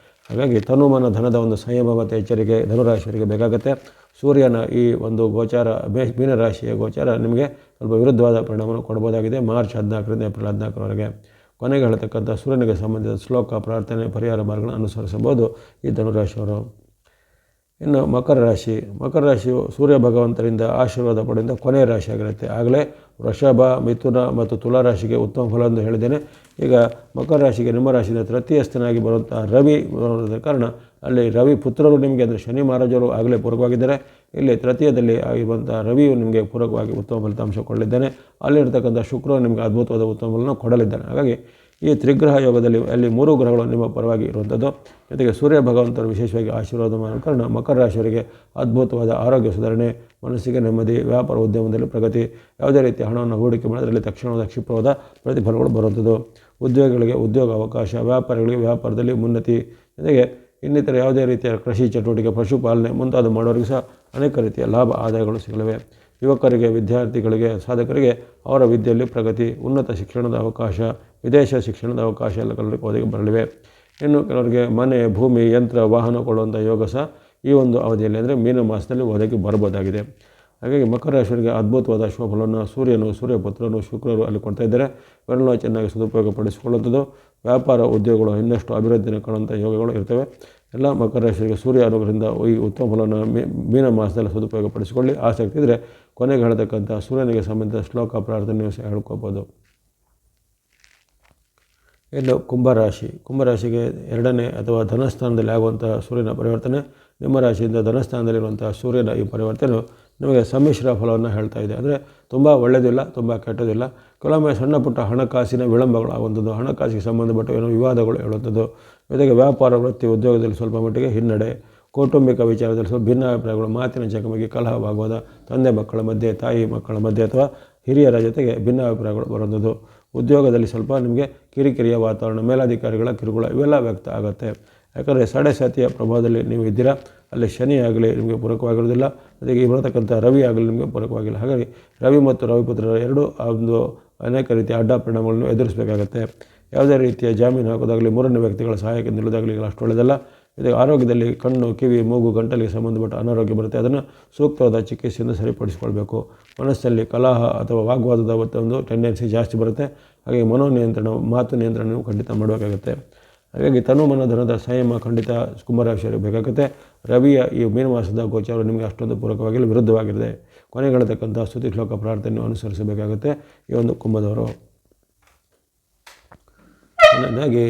A: ಹಾಗಾಗಿ ತನುಮನ ಧನದ ಒಂದು ಸಂಯಮ ಮತ್ತು ಎಚ್ಚರಿಕೆ ಧನುರಾಶಿಯವರಿಗೆ ಬೇಕಾಗುತ್ತೆ. ಸೂರ್ಯನ ಈ ಒಂದು ಗೋಚಾರ, ಮೀನರಾಶಿಯ ಗೋಚಾರ ನಿಮಗೆ ಸ್ವಲ್ಪ ವಿರುದ್ಧವಾದ ಪರಿಣಾಮವನ್ನು ಕೊಡ್ಬೋದಾಗಿದೆ ಮಾರ್ಚ್ 14ರಿಂದ ಏಪ್ರಿಲ್ 14ರವರೆಗೆ. ಕೊನೆಗೆ ಹೇಳತಕ್ಕಂಥ ಸೂರ್ಯನಿಗೆ ಸಂಬಂಧಿಸಿದ ಶ್ಲೋಕ, ಪ್ರಾರ್ಥನೆ, ಪರಿಹಾರ ಮಾರ್ಗಗಳನ್ನು ಅನುಸರಿಸಬಹುದು ಈ ಧನುರಾಶಿಯವರು. ಇನ್ನು ಮಕರ ರಾಶಿಯು ಸೂರ್ಯ ಭಗವಂತರಿಂದ ಆಶೀರ್ವಾದ ಪಡೆಯಿಂದ ಕೊನೆಯ ರಾಶಿಯಾಗಿರುತ್ತೆ. ಆಗಲೇ ವೃಷಭ, ಮಿಥುನ ಮತ್ತು ತುಲಾ ರಾಶಿಗೆ ಉತ್ತಮ ಫಲ ಎಂದು ಹೇಳಿದ್ದೇನೆ. ಈಗ ಮಕರ ರಾಶಿಗೆ, ನಿಮ್ಮ ರಾಶಿಯಿಂದ ತೃತೀಯಸ್ಥನಾಗಿ ಬರುವಂಥ ರವಿ ಬರೋದ ಕಾರಣ ಅಲ್ಲಿ ರವಿ ಪುತ್ರರು ನಿಮಗೆ ಅಂದರೆ ಶನಿ ಮಹಾರಾಜರು ಆಗಲೇ ಪೂರಕವಾಗಿದ್ದಾರೆ. ಇಲ್ಲಿ ತೃತೀಯದಲ್ಲಿ ಆಗಿರುವಂಥ ರವಿಯು ನಿಮಗೆ ಪೂರಕವಾಗಿ ಉತ್ತಮ ಫಲಿತಾಂಶ ಕೊಡಲಿದ್ದಾನೆ. ಅಲ್ಲಿರ್ತಕ್ಕಂಥ ಶುಕ್ರನು ನಿಮಗೆ ಅದ್ಭುತವಾದ ಉತ್ತಮ ಫಲವನ್ನು ಕೊಡಲಿದ್ದಾನೆ. ಹಾಗಾಗಿ ಈ ತ್ರಿಗ್ರಹ ಯೋಗದಲ್ಲಿ ಅಲ್ಲಿ 3 ಗ್ರಹಗಳು ನಿಮ್ಮ ಪರವಾಗಿ ಇರುವಂಥದ್ದು. ಜೊತೆಗೆ ಸೂರ್ಯ ಭಗವಂತರು ವಿಶೇಷವಾಗಿ ಆಶೀರ್ವಾದ ಮಾಡೋ ಕಾರಣ ಮಕರ ರಾಶಿಯವರಿಗೆ ಅದ್ಭುತವಾದ ಆರೋಗ್ಯ ಸುಧಾರಣೆ, ಮನಸ್ಸಿಗೆ ನೆಮ್ಮದಿ, ವ್ಯಾಪಾರ ಉದ್ಯಮದಲ್ಲಿ ಪ್ರಗತಿ, ಯಾವುದೇ ರೀತಿಯ ಹಣವನ್ನು ಹೂಡಿಕೆ ಮಾಡೋದ್ರಲ್ಲಿ ತಕ್ಷಣವಾದ ಕ್ಷಿಪ್ರವಾದ ಪ್ರತಿಫಲಗಳು ಬರುವಂಥದ್ದು. ಉದ್ಯೋಗಿಗಳಿಗೆ ಉದ್ಯೋಗ ಅವಕಾಶ, ವ್ಯಾಪಾರಿಗಳಿಗೆ ವ್ಯಾಪಾರದಲ್ಲಿ ಉನ್ನತಿ, ಜೊತೆಗೆ ಇನ್ನಿತರ ಯಾವುದೇ ರೀತಿಯ ಕೃಷಿ ಚಟುವಟಿಕೆ, ಪಶುಪಾಲನೆ ಮುಂತಾದ ಮಾಡೋರಿಗೆ ಸಹ ಅನೇಕ ರೀತಿಯ ಲಾಭ ಆದಾಯಗಳು ಸಿಗಲಿವೆ. ಯುವಕರಿಗೆ, ವಿದ್ಯಾರ್ಥಿಗಳಿಗೆ, ಸಾಧಕರಿಗೆ ಅವರ ವಿದ್ಯೆಯಲ್ಲಿ ಪ್ರಗತಿ, ಉನ್ನತ ಶಿಕ್ಷಣದ ಅವಕಾಶ, ವಿದೇಶ ಶಿಕ್ಷಣದ ಅವಕಾಶ ಎಲ್ಲ ಕೆಲವರಿಗೆ ಒದಗಿ ಬರಲಿವೆ. ಇನ್ನು ಕೆಲವರಿಗೆ ಮನೆ, ಭೂಮಿ, ಯಂತ್ರ, ವಾಹನ ಕೊಡುವಂಥ ಯೋಗ ಸಹ ಈ ಒಂದು ಅವಧಿಯಲ್ಲಿ ಅಂದರೆ ಮೀನ ಮಾಸದಲ್ಲಿ ಒದಗಿ ಬರ್ಬೋದಾಗಿದೆ. ಹಾಗಾಗಿ ಮಕರ ರಾಶಿಯವರಿಗೆ ಅದ್ಭುತವಾದ ಶುಭಫಲವನ್ನು ಸೂರ್ಯನು, ಸೂರ್ಯಪುತ್ರನು, ಶುಕ್ರರು ಅಲ್ಲಿ ಕೊಡ್ತಾ ಇದ್ದಾರೆ. ಇವೆಲ್ಲ ಚೆನ್ನಾಗಿ ಸದುಪಯೋಗಪಡಿಸಿಕೊಳ್ಳುವಂಥದ್ದು. ವ್ಯಾಪಾರ ಉದ್ಯೋಗಗಳು ಇನ್ನಷ್ಟು ಅಭಿವೃದ್ಧಿಯನ್ನು ಕಾಣುವಂಥ ಯೋಗಗಳು ಇರ್ತವೆ. ಎಲ್ಲ ಮಕರ ರಾಶಿಯವರಿಗೆ ಸೂರ್ಯ ಅನುಗ್ರಹದಿಂದ ಈ ಉತ್ತಮ ಫಲವನ್ನು ಮೀನ ಮಾಸದಲ್ಲಿ ಸದುಪಯೋಗಪಡಿಸಿಕೊಳ್ಳಿ. ಆಸಕ್ತಿ ಇದ್ದರೆ ಕೊನೆಗೆ ಹೇಳತಕ್ಕಂಥ ಸೂರ್ಯನಿಗೆ ಸಂಬಂಧಿಸಿದ ಶ್ಲೋಕ ಪ್ರಾರ್ಥನೆಯೂ ಸಹ ಹೇಳ್ಕೋಬೋದು. ಇನ್ನು ಕುಂಭರಾಶಿಗೆ 2ನೇ ಅಥವಾ ಧನಸ್ಥಾನದಲ್ಲಿ ಆಗುವಂಥ ಸೂರ್ಯನ ಪರಿವರ್ತನೆ, ನಿಮ್ಮ ರಾಶಿಯಿಂದ ಧನಸ್ಥಾನದಲ್ಲಿರುವಂಥ ಸೂರ್ಯನ ಈ ಪರಿವರ್ತನೆಯು ನಿಮಗೆ ಸಮ್ಮಿಶ್ರ ಫಲವನ್ನು ಹೇಳ್ತಾ ಇದೆ. ಅಂದರೆ ತುಂಬ ಒಳ್ಳೆಯದಿಲ್ಲ, ತುಂಬ ಕೆಟ್ಟದಿಲ್ಲ. ಕೆಲವೊಮ್ಮೆ ಸಣ್ಣ ಪುಟ್ಟ ಹಣಕಾಸಿನ ವಿಳಂಬಗಳು ಆಗುವಂಥದ್ದು, ಹಣಕಾಸಿಗೆ ಸಂಬಂಧಪಟ್ಟ ಏನೋ ವಿವಾದಗಳು ಹೇಳುವಂಥದ್ದು, ಜೊತೆಗೆ ವ್ಯಾಪಾರ, ವೃತ್ತಿ, ಉದ್ಯೋಗದಲ್ಲಿ ಸ್ವಲ್ಪ ಮಟ್ಟಿಗೆ ಹಿನ್ನಡೆ, ಕೌಟುಂಬಿಕ ವಿಚಾರದಲ್ಲಿ ಸ್ವಲ್ಪ ಭಿನ್ನಾಭಿಪ್ರಾಯಗಳು, ಮಾತಿನ ಚಕಮಕಿ, ಕಲಹವಾಗುವುದು, ತಂದೆ ಮಕ್ಕಳ ಮಧ್ಯೆ, ತಾಯಿ ಮಕ್ಕಳ ಮಧ್ಯೆ ಅಥವಾ ಹಿರಿಯರ ಜೊತೆಗೆ ಭಿನ್ನಾಭಿಪ್ರಾಯಗಳು ಬರುವಂಥದ್ದು. ಉದ್ಯೋಗದಲ್ಲಿ ಸ್ವಲ್ಪ ನಿಮಗೆ ಕಿರಿಕಿರಿಯ ವಾತಾವರಣ, ಮೇಲಧಿಕಾರಿಗಳ ಕಿರುಕುಳ ಇವೆಲ್ಲ ವ್ಯಕ್ತ ಆಗುತ್ತೆ. ಯಾಕಂದರೆ ಸಾಡೆಸಾತಿಯ ಪ್ರಭಾವದಲ್ಲಿ ನೀವು ಇದ್ದೀರಾ. ಅಲ್ಲಿ ಶನಿ ಆಗಲಿ ನಿಮಗೆ ಪೂರಕವಾಗಿರೋದಿಲ್ಲ, ಜೊತೆಗೆ ಬರತಕ್ಕಂಥ ರವಿ ಆಗಲಿ ನಿಮಗೆ ಪೂರಕವಾಗಿಲ್ಲ. ಹಾಗಾಗಿ ರವಿ ಮತ್ತು ರವಿಪುತ್ರರ ಎರಡೂ ಒಂದು ಅನೇಕ ರೀತಿಯ ಅಡ್ಡ ಪರಿಣಾಮಗಳನ್ನು ಎದುರಿಸಬೇಕಾಗತ್ತೆ. ಯಾವುದೇ ರೀತಿಯ ಜಾಮೀನು ಹಾಕೋದಾಗಲಿ, ಮೂರನೇ ವ್ಯಕ್ತಿಗಳ ಸಹಾಯಕ್ಕೆ ನಿಲ್ಲೋದಾಗಲಿ ಅಷ್ಟು ಒಳ್ಳೆಯದಲ್ಲ. ಇದಕ್ಕೆ ಆರೋಗ್ಯದಲ್ಲಿ ಕಣ್ಣು, ಕಿವಿ, ಮೂಗು, ಗಂಟಲಿಗೆ ಸಂಬಂಧಪಟ್ಟ ಅನಾರೋಗ್ಯ ಬರುತ್ತೆ. ಅದನ್ನು ಸೂಕ್ತವಾದ ಚಿಕಿತ್ಸೆಯಿಂದ ಸರಿಪಡಿಸಿಕೊಳ್ಬೇಕು. ಮನಸ್ಸಲ್ಲಿ ಕಲಹ ಅಥವಾ ವಾಗ್ವಾದದ ಒಂದು ಟೆಂಡೆನ್ಸಿ ಜಾಸ್ತಿ ಬರುತ್ತೆ. ಹಾಗೆ ಮನೋನಿಯಂತ್ರಣ, ಮಾತು ನಿಯಂತ್ರಣ ನೀವು ಖಂಡಿತ ಮಾಡಬೇಕಾಗುತ್ತೆ. ಹಾಗಾಗಿ ತನು ಮನ ಧನದ ಸಂಯಮ ಖಂಡಿತ ಕುಂಭರಾಶಿಯವರಿಗೆ ಬೇಕಾಗುತ್ತೆ. ರವಿಯ ಈ ಮೀನಮಾಸದ ಗೋಚಾರ ನಿಮಗೆ ಅಷ್ಟೊಂದು ಪೂರಕವಾಗಿಲ್ಲ, ವಿರುದ್ಧವಾಗಿರುತ್ತೆ. ಕೊನೆಗೆಳತಕ್ಕಂಥ ಸ್ತುತಿ ಶ್ಲೋಕ ಪ್ರಾರ್ಥನೆಯನ್ನು ಅನುಸರಿಸಬೇಕಾಗುತ್ತೆ ಈ ಒಂದು ಕುಂಭದವರು. ಹಾಗಾಗಿ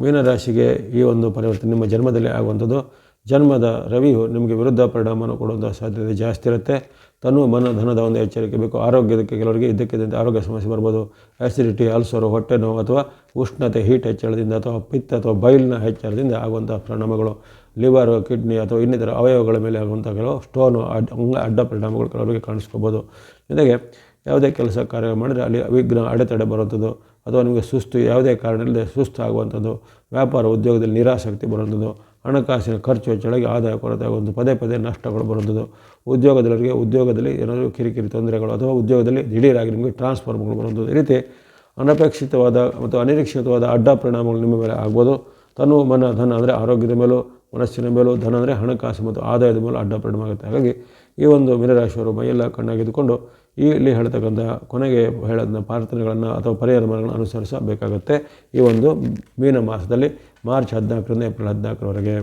A: ಮೀನರಾಶಿಗೆ ಈ ಒಂದು ಪರಿವರ್ತನೆ ನಿಮ್ಮ ಜನ್ಮದಲ್ಲಿ ಆಗುವಂಥದ್ದು. ಜನ್ಮದ ರವಿಯು ನಿಮಗೆ ವಿರುದ್ಧ ಪರಿಣಾಮವನ್ನು ಕೊಡುವಂಥ ಸಾಧ್ಯತೆ ಜಾಸ್ತಿ ಇರುತ್ತೆ. ತನು ಮನ ಧನದ ಒಂದು ಎಚ್ಚರಿಕೆ ಬೇಕು. ಆರೋಗ್ಯದಕ್ಕೆ ಕೆಲವರಿಗೆ ಇದ್ದಕ್ಕಿದ್ದಂತೆ ಆರೋಗ್ಯ ಸಮಸ್ಯೆ ಬರ್ಬೋದು. ಆ್ಯಸಿಡಿಟಿ, ಅಲ್ಸರು, ಹೊಟ್ಟೆ ನೋವು ಅಥವಾ ಉಷ್ಣತೆ, ಹೀಟ್ ಹೆಚ್ಚಳದಿಂದ ಅಥವಾ ಪಿತ್ತ ಅಥವಾ ಬೈಲ್ನ ಹೆಚ್ಚಳದಿಂದ ಆಗುವಂಥ ಪರಿಣಾಮಗಳು, ಲಿವರು, ಕಿಡ್ನಿ ಅಥವಾ ಇನ್ನಿತರ ಅವಯವಗಳ ಮೇಲೆ ಆಗುವಂಥ ಕೆಲವು ಸ್ಟೋನು, ಅಡ್ಡ ಪರಿಣಾಮಗಳು ಕೆಲವರಿಗೆ ಕಾಣಿಸ್ಕೋಬೋದು. ಜೊತೆಗೆ ಯಾವುದೇ ಕೆಲಸ ಕಾರ್ಯ ಮಾಡಿದರೆ ಅಲ್ಲಿ ವಿಘ್ನ, ಅಡೆತಡೆ ಬರುವಂಥದ್ದು ಅಥವಾ ನಿಮಗೆ ಸುಸ್ತು, ಯಾವುದೇ ಕಾರಣ ಇಲ್ಲದೆ ಸುಸ್ತು ಆಗುವಂಥದ್ದು, ವ್ಯಾಪಾರ ಉದ್ಯೋಗದಲ್ಲಿ ನಿರಾಸಕ್ತಿ ಬರುವಂಥದ್ದು, ಹಣಕಾಸಿನ ಖರ್ಚು ಹೆಚ್ಚಳಾಗಿ ಆದಾಯ ಕೊರತೆ ಆಗುವಂಥ ಪದೇ ನಷ್ಟಗಳು ಬರುವಂಥದ್ದು, ಉದ್ಯೋಗದಲ್ಲಿ ಏನಾದರೂ ಕಿರಿಕಿರಿ ತೊಂದರೆಗಳು ಅಥವಾ ಉದ್ಯೋಗದಲ್ಲಿ ದಿಢೀರಾಗಿ ನಿಮಗೆ ಟ್ರಾನ್ಸ್ಫರ್ಗಳು ಬರುವಂಥದ್ದು, ಈ ರೀತಿ ಅನಪೇಕ್ಷಿತವಾದ ಮತ್ತು ಅನಿರೀಕ್ಷಿತವಾದ ಅಡ್ಡ ಪರಿಣಾಮಗಳು ನಿಮ್ಮ ಮೇಲೆ ಆಗ್ಬೋದು. ತನು ಮನ ಧನ ಅಂದರೆ ಆರೋಗ್ಯದ ಮೇಲೂ, ಮನಸ್ಸಿನ ಮೇಲೂ, ಧನ ಅಂದರೆ ಹಣಕಾಸು ಮತ್ತು ಆದಾಯದ ಮೇಲೂ ಅಡ್ಡ ಪರಿಣಾಮ ಆಗುತ್ತೆ. ಹಾಗಾಗಿ ಈ ಒಂದು ಮೀನರಾಶಿಯವರು ಮೈಯೆಲ್ಲ ಕಣ್ಣಾಗಿದ್ದುಕೊಂಡು ಇಲ್ಲಿ ಹೇಳ್ತಕ್ಕಂಥ ಕೊನೆಗೆ ಹೇಳಿದ ಪ್ರಾರ್ಥನೆಗಳನ್ನು ಅಥವಾ ಪರಿಹಾರ ಮಾರ್ಗಗಳನ್ನು ಅನುಸರಿಸಬೇಕಾಗುತ್ತೆ ಈ ಒಂದು ಮೀನ ಮಾಸದಲ್ಲಿ ಮಾರ್ಚ್ 14ರಿಂದ ಏಪ್ರಿಲ್ 14ರವರೆಗೆ.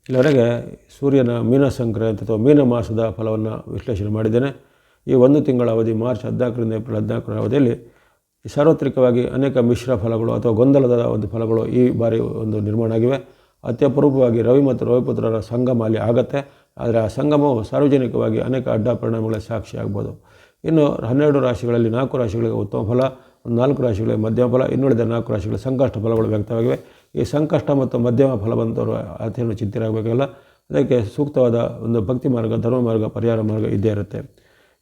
A: ಇಲ್ಲಿವರೆಗೆ ಸೂರ್ಯನ ಮೀನ ಸಂಕ್ರಾಂತಿ ಅಥವಾ ಮೀನ ಮಾಸದ ಫಲವನ್ನು ವಿಶ್ಲೇಷಣೆ ಮಾಡಿದ್ದೇನೆ. ಈ ಒಂದು ತಿಂಗಳ ಅವಧಿ ಮಾರ್ಚ್ 14ರಿಂದ ಏಪ್ರಿಲ್ 14ರ ಅವಧಿಯಲ್ಲಿ ಸಾರ್ವತ್ರಿಕವಾಗಿ ಅನೇಕ ಮಿಶ್ರ ಫಲಗಳು ಅಥವಾ ಗೊಂದಲದ ಒಂದು ಫಲಗಳು ಈ ಬಾರಿ ಒಂದು ನಿರ್ಮಾಣ ಆಗಿವೆ. ಅತ್ಯಪೂರ್ವವಾಗಿ ರವಿ ಮತ್ತು ರವಿಪುತ್ರರ ಸಂಗಮ ಅಲ್ಲಿ ಆಗುತ್ತೆ. ಆದರೆ ಆ ಸಂಗಮವು ಸಾರ್ವಜನಿಕವಾಗಿ ಅನೇಕ ಅಡ್ಡ ಪರಿಣಾಮಗಳ ಸಾಕ್ಷಿ ಆಗ್ಬೋದು. ಇನ್ನು 12 ರಾಶಿಗಳಲ್ಲಿ 4 ರಾಶಿಗಳಿಗೆ ಉತ್ತಮ ಫಲ, 4 ರಾಶಿಗಳಿಗೆ ಮಧ್ಯಮ ಫಲ, ಇನ್ನುಳಿದ 4 ರಾಶಿಗಳ ಸಂಕಷ್ಟ ಫಲಗಳು ವ್ಯಕ್ತವಾಗಿವೆ. ಈ ಸಂಕಷ್ಟ ಮತ್ತು ಮಧ್ಯಮ ಫಲವಂತವರು ಅತಿಯನ್ನು ಚಿಂತನೆಯಾಗಬೇಕಲ್ಲ. ಅದಕ್ಕೆ ಸೂಕ್ತವಾದ ಒಂದು ಭಕ್ತಿ ಮಾರ್ಗ, ಧರ್ಮ ಮಾರ್ಗ, ಪರಿಹಾರ ಮಾರ್ಗ ಇದ್ದೇ ಇರುತ್ತೆ.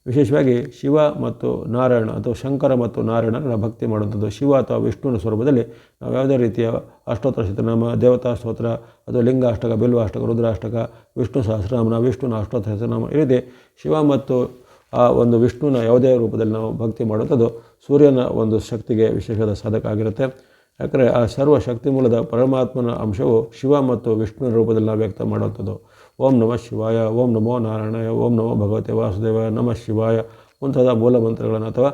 A: ವಿಶೇಷವಾಗಿ ಶಿವ ಮತ್ತು ನಾರಾಯಣ ಅಥವಾ ಶಂಕರ ಮತ್ತು ನಾರಾಯಣನ ಭಕ್ತಿ ಮಾಡುವಂಥದ್ದು. ಶಿವ ಅಥವಾ ವಿಷ್ಣುವಿನ ಸ್ವರೂಪದಲ್ಲಿ ನಾವು ಯಾವುದೇ ರೀತಿಯ ಅಷ್ಟೋತ್ತರ ಶತನಾಮ, ದೇವತಾ ಸ್ತೋತ್ರ ಅಥವಾ ಲಿಂಗಾಷ್ಟಕ, ಬಿಲ್ವಾಷ್ಟಕ, ರುದ್ರಾಷ್ಟಕ, ವಿಷ್ಣು ಸಹಸ್ರನಾಮನ, ವಿಷ್ಣುವಿನ ಅಷ್ಟೋತ್ತರ ಶತನಾಮ, ಈ ರೀತಿ ಶಿವ ಮತ್ತು ಆ ಒಂದು ವಿಷ್ಣುವಿನ ಯಾವುದೇ ರೂಪದಲ್ಲಿ ನಾವು ಭಕ್ತಿ ಮಾಡುವಂಥದ್ದು ಸೂರ್ಯನ ಒಂದು ಶಕ್ತಿಗೆ ವಿಶೇಷವಾದ ಸಾಧಕ ಆಗಿರುತ್ತೆ. ಯಾಕಂದರೆ ಆ ಸರ್ವ ಶಕ್ತಿ ಮೂಲದ ಪರಮಾತ್ಮನ ಅಂಶವು ಶಿವ ಮತ್ತು ವಿಷ್ಣುವಿನ ರೂಪದಲ್ಲಿ ನಾವು ವ್ಯಕ್ತ ಮಾಡುವಂಥದ್ದು. ಓಂ ನಮಃ ಶಿವಾಯ, ಓಂ ನಮೋ ನಾರಾಯಣಾಯ, ಓಂ ನಮೋ ಭಗವತೆ ವಾಸುದೇವಾಯ, ನಮಃ ಶಿವಾಯ ಮುಂತಾದ ಮೂಲ ಮಂತ್ರಗಳನ್ನು ಅಥವಾ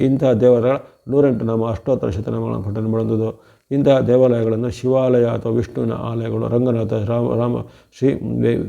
A: ಇಂತಹ ದೇವರ 108 ನಾಮ ಅಷ್ಟೋತ್ತರ ಶತನಾಮಗಳನ್ನು ಪಠನೆ ಮಾಡುವಂಥದ್ದು. ಇಂತಹ ದೇವಾಲಯಗಳನ್ನು ಶಿವಾಲಯ ಅಥವಾ ವಿಷ್ಣುವಿನ ಆಲಯಗಳು, ರಂಗನಾಥ, ರಾಮ ಶ್ರೀ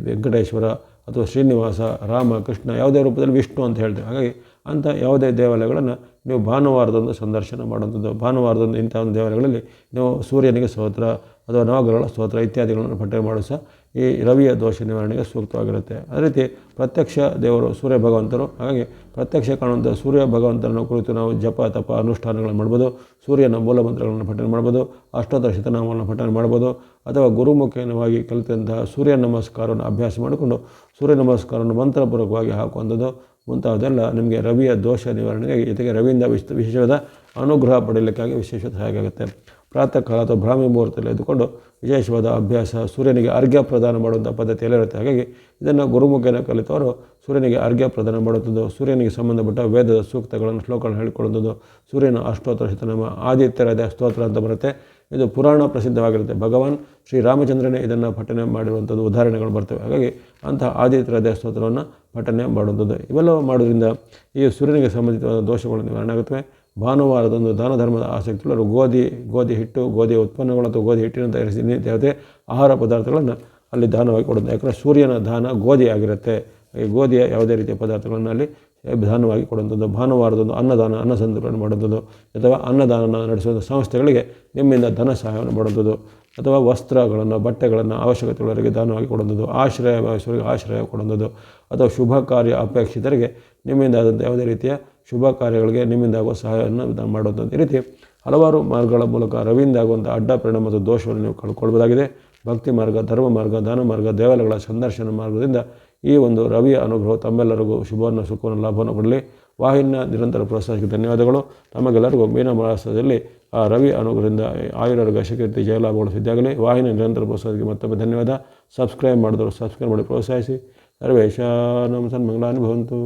A: ವೆಂಕಟೇಶ್ವರ ಅಥವಾ ಶ್ರೀನಿವಾಸ, ರಾಮ, ಕೃಷ್ಣ ಯಾವುದೇ ರೂಪದಲ್ಲಿ ವಿಷ್ಣು ಅಂತ ಹೇಳ್ತೇವೆ. ಹಾಗಾಗಿ ಅಂಥ ಯಾವುದೇ ದೇವಾಲಯಗಳನ್ನು ನೀವು ಭಾನುವಾರದೊಂದು ಸಂದರ್ಶನ ಮಾಡುವಂಥದ್ದು. ಭಾನುವಾರದೊಂದು ಇಂಥ ಒಂದು ದೇವಾಲಯಗಳಲ್ಲಿ ನೀವು ಸೂರ್ಯನಿಗೆ ಸ್ತೋತ್ರ ಅಥವಾ ನವಗ್ರಹಗಳ ಸ್ತೋತ್ರ ಇತ್ಯಾದಿಗಳನ್ನು ಪಠನೆ ಮಾಡೋ ಸಹ ಈ ರವಿಯ ದೋಷ ನಿವಾರಣೆಗೆ ಸೂಕ್ತವಾಗಿರುತ್ತೆ. ಅದೇ ರೀತಿ ಪ್ರತ್ಯಕ್ಷ ದೇವರು ಸೂರ್ಯ ಭಗವಂತರು. ಹಾಗಾಗಿ ಪ್ರತ್ಯಕ್ಷ ಕಾಣುವಂಥ ಸೂರ್ಯ ಭಗವಂತನನ್ನು ಕುರಿತು ನಾವು ಜಪ ತಪ ಅನುಷ್ಠಾನಗಳನ್ನು ಮಾಡ್ಬೋದು. ಸೂರ್ಯನ ಮೂಲ ಮಂತ್ರಗಳನ್ನು ಪಠನೆ ಮಾಡ್ಬೋದು. ಅಷ್ಟೋತ್ತರ ಶತನಾಮವನ್ನು ಪಠನೆ ಮಾಡ್ಬೋದು. ಅಥವಾ ಗುರುಮುಖೇನವಾಗಿ ಕಲಿತಂತಹ ಸೂರ್ಯ ನಮಸ್ಕಾರವನ್ನು ಅಭ್ಯಾಸ ಮಾಡಿಕೊಂಡು ಸೂರ್ಯ ನಮಸ್ಕಾರವನ್ನು ಮಂತ್ರಪೂರ್ವಕವಾಗಿ ಹಾಕುವಂಥದ್ದು ಮುಂತಾದೆಲ್ಲ ನಿಮಗೆ ರವಿಯ ದೋಷ ನಿವಾರಣೆಗೆ, ಜೊತೆಗೆ ರವಿಯಿಂದ ವಿಶೇಷವಾದ ಅನುಗ್ರಹ ಪಡೆಯಲಿಕ್ಕಾಗಿ ವಿಶೇಷ ಸಹಾಯ ಆಗುತ್ತೆ. ಪ್ರಾತಃ ಕಾಲ ಅಥವಾ ಬ್ರಾಹ್ಮಿ ಮುಹೂರ್ತದಲ್ಲಿ ಎದ್ದುಕೊಂಡು ವಿಶೇಷವಾದ ಅಭ್ಯಾಸ, ಸೂರ್ಯನಿಗೆ ಅರ್ಘ್ಯ ಪ್ರದಾನ ಮಾಡುವಂಥ ಪದ್ಧತಿಯೆಲ್ಲ ಇರುತ್ತೆ. ಹಾಗಾಗಿ ಇದನ್ನು ಗುರುಮುಖೇನ ಕಲಿತವರು ಸೂರ್ಯನಿಗೆ ಅರ್ಘ್ಯ ಪ್ರದಾನ ಮಾಡುವಂಥದ್ದು, ಸೂರ್ಯನಿಗೆ ಸಂಬಂಧಪಟ್ಟ ವೇದದ ಸೂಕ್ತಗಳನ್ನು ಶ್ಲೋಕಗಳನ್ನು ಹೇಳಿಕೊಳ್ಳುವಂಥದ್ದು, ಸೂರ್ಯನ ಅಷ್ಟೋತ್ತರ ಶತನಾಮ ಆದಿತ್ಯರ ಸ್ತೋತ್ರ ಅಂತ ಬರುತ್ತೆ. ಇದು ಪುರಾಣ ಪ್ರಸಿದ್ಧವಾಗಿರುತ್ತೆ. ಭಗವಾನ್ ಶ್ರೀರಾಮಚಂದ್ರನೇ ಇದನ್ನು ಪಠನೆ ಮಾಡಿರುವಂಥದ್ದು ಉದಾಹರಣೆಗಳು ಬರ್ತವೆ. ಹಾಗಾಗಿ ಅಂತಹ ಆದಿತ್ಯರ ಸ್ತೋತ್ರವನ್ನು ಪಠನೆ ಮಾಡುವಂಥದ್ದು ಇವೆಲ್ಲವೂ ಮಾಡೋದ್ರಿಂದ ಈ ಸೂರ್ಯನಿಗೆ ಸಂಬಂಧಿತವಾದ ದೋಷಗಳು ನಿವಾರಣೆ ಆಗುತ್ತವೆ. ಭಾನುವಾರದೊಂದು ದಾನ ಧರ್ಮದ ಆಸಕ್ತಿಗಳು ಗೋಧಿ ಹಿಟ್ಟು, ಗೋಧಿಯ ಉತ್ಪನ್ನಗಳು ಅಥವಾ ಗೋಧಿ ಹಿಟ್ಟಿನಿಂದ ಯಾವುದೇ ಆಹಾರ ಪದಾರ್ಥಗಳನ್ನು ಅಲ್ಲಿ ದಾನವಾಗಿ ಕೊಡೋದು. ಯಾಕಂದರೆ ಸೂರ್ಯನ ದಾನ ಗೋಧಿ ಆಗಿರುತ್ತೆ. ಈ ಗೋಧಿಯ ಯಾವುದೇ ರೀತಿಯ ಪದಾರ್ಥಗಳನ್ನು ಅಲ್ಲಿ ದಾನವಾಗಿ ಕೊಡುವಂಥದ್ದು. ಭಾನುವಾರದೊಂದು ಅನ್ನ ಸಂತರ್ಪಣೆ ಮಾಡುವಂಥದ್ದು ಅಥವಾ ಅನ್ನದಾನ ನಡೆಸುವಂಥ ಸಂಸ್ಥೆಗಳಿಗೆ ನಿಮ್ಮಿಂದ ಧನ ಸಹಾಯವನ್ನು ಮಾಡುವಂಥದ್ದು, ಅಥವಾ ವಸ್ತ್ರಗಳನ್ನು, ಬಟ್ಟೆಗಳನ್ನು ಅವಶ್ಯಕತೆಗಳವರಿಗೆ ದಾನವಾಗಿ ಕೊಡುವಂಥದ್ದು, ಆಶ್ರಯ ಕೊಡುವಂಥದ್ದು, ಅಥವಾ ಶುಭ ಕಾರ್ಯ ಅಪೇಕ್ಷಿತರಿಗೆ ನಿಮ್ಮಿಂದ ಆದಂಥ ಯಾವುದೇ ರೀತಿಯ ಶುಭ ಕಾರ್ಯಗಳಿಗೆ ನಿಮ್ಮಿಂದ ಆಗುವ ಸಹಾಯವನ್ನು ಮಾಡುವಂಥದ್ದು. ಈ ರೀತಿ ಹಲವಾರು ಮಾರ್ಗಗಳ ಮೂಲಕ ರವಿಯಿಂದ ಆಗುವಂಥ ಅಡ್ಡ ಪರಿಣಾಮ ಮತ್ತು ದೋಷವನ್ನು ನೀವು ಕಳ್ಕೊಳ್ಬೋದಾಗಿದೆ. ಭಕ್ತಿ ಮಾರ್ಗ, ಧರ್ಮ ಮಾರ್ಗ, ದಾನ ಮಾರ್ಗ, ದೇವಾಲಯಗಳ ಸಂದರ್ಶನ ಮಾರ್ಗದಿಂದ ಈ ಒಂದು ರವಿಯ ಅನುಗ್ರಹ ತಮ್ಮೆಲ್ಲರಿಗೂ ಶುಭವನ್ನು, ಸುಖವನ್ನು, ಲಾಭವನ್ನು ಕೊಡಲಿ. ವಾಹಿನಿಯ ನಿರಂತರ ಪ್ರೋತ್ಸಾಹಕ್ಕೆ ಧನ್ಯವಾದಗಳು. ತಮಗೆಲ್ಲರಿಗೂ ಮೀನ ಮಾಸದಲ್ಲಿ ಆ ರವಿ ಅನುಗ್ರಹದಿಂದ ಆಯುರಾರೋಗ್ಯ, ಯಶಕೀರ್ತಿ, ಜಯಲಾಭಗಳು ಸಿದ್ಧಾಗಲಿ. ವಾಹಿನಿಯ ನಿರಂತರ ಪ್ರೋತ್ಸಾಹಕ್ಕೆ ಮತ್ತೊಮ್ಮೆ ಧನ್ಯವಾದ. ಸಬ್ಸ್ಕ್ರೈಬ್ ಮಾಡಿದವರು ಸಬ್ಸ್ಕ್ರೈಬ್ ಮಾಡಿ ಪ್ರೋತ್ಸಾಹಿಸಿ. ಸರ್ವೇಶಾನಂ ಸನ್ಮಂಗಳಾನಿ ಭವಂತು.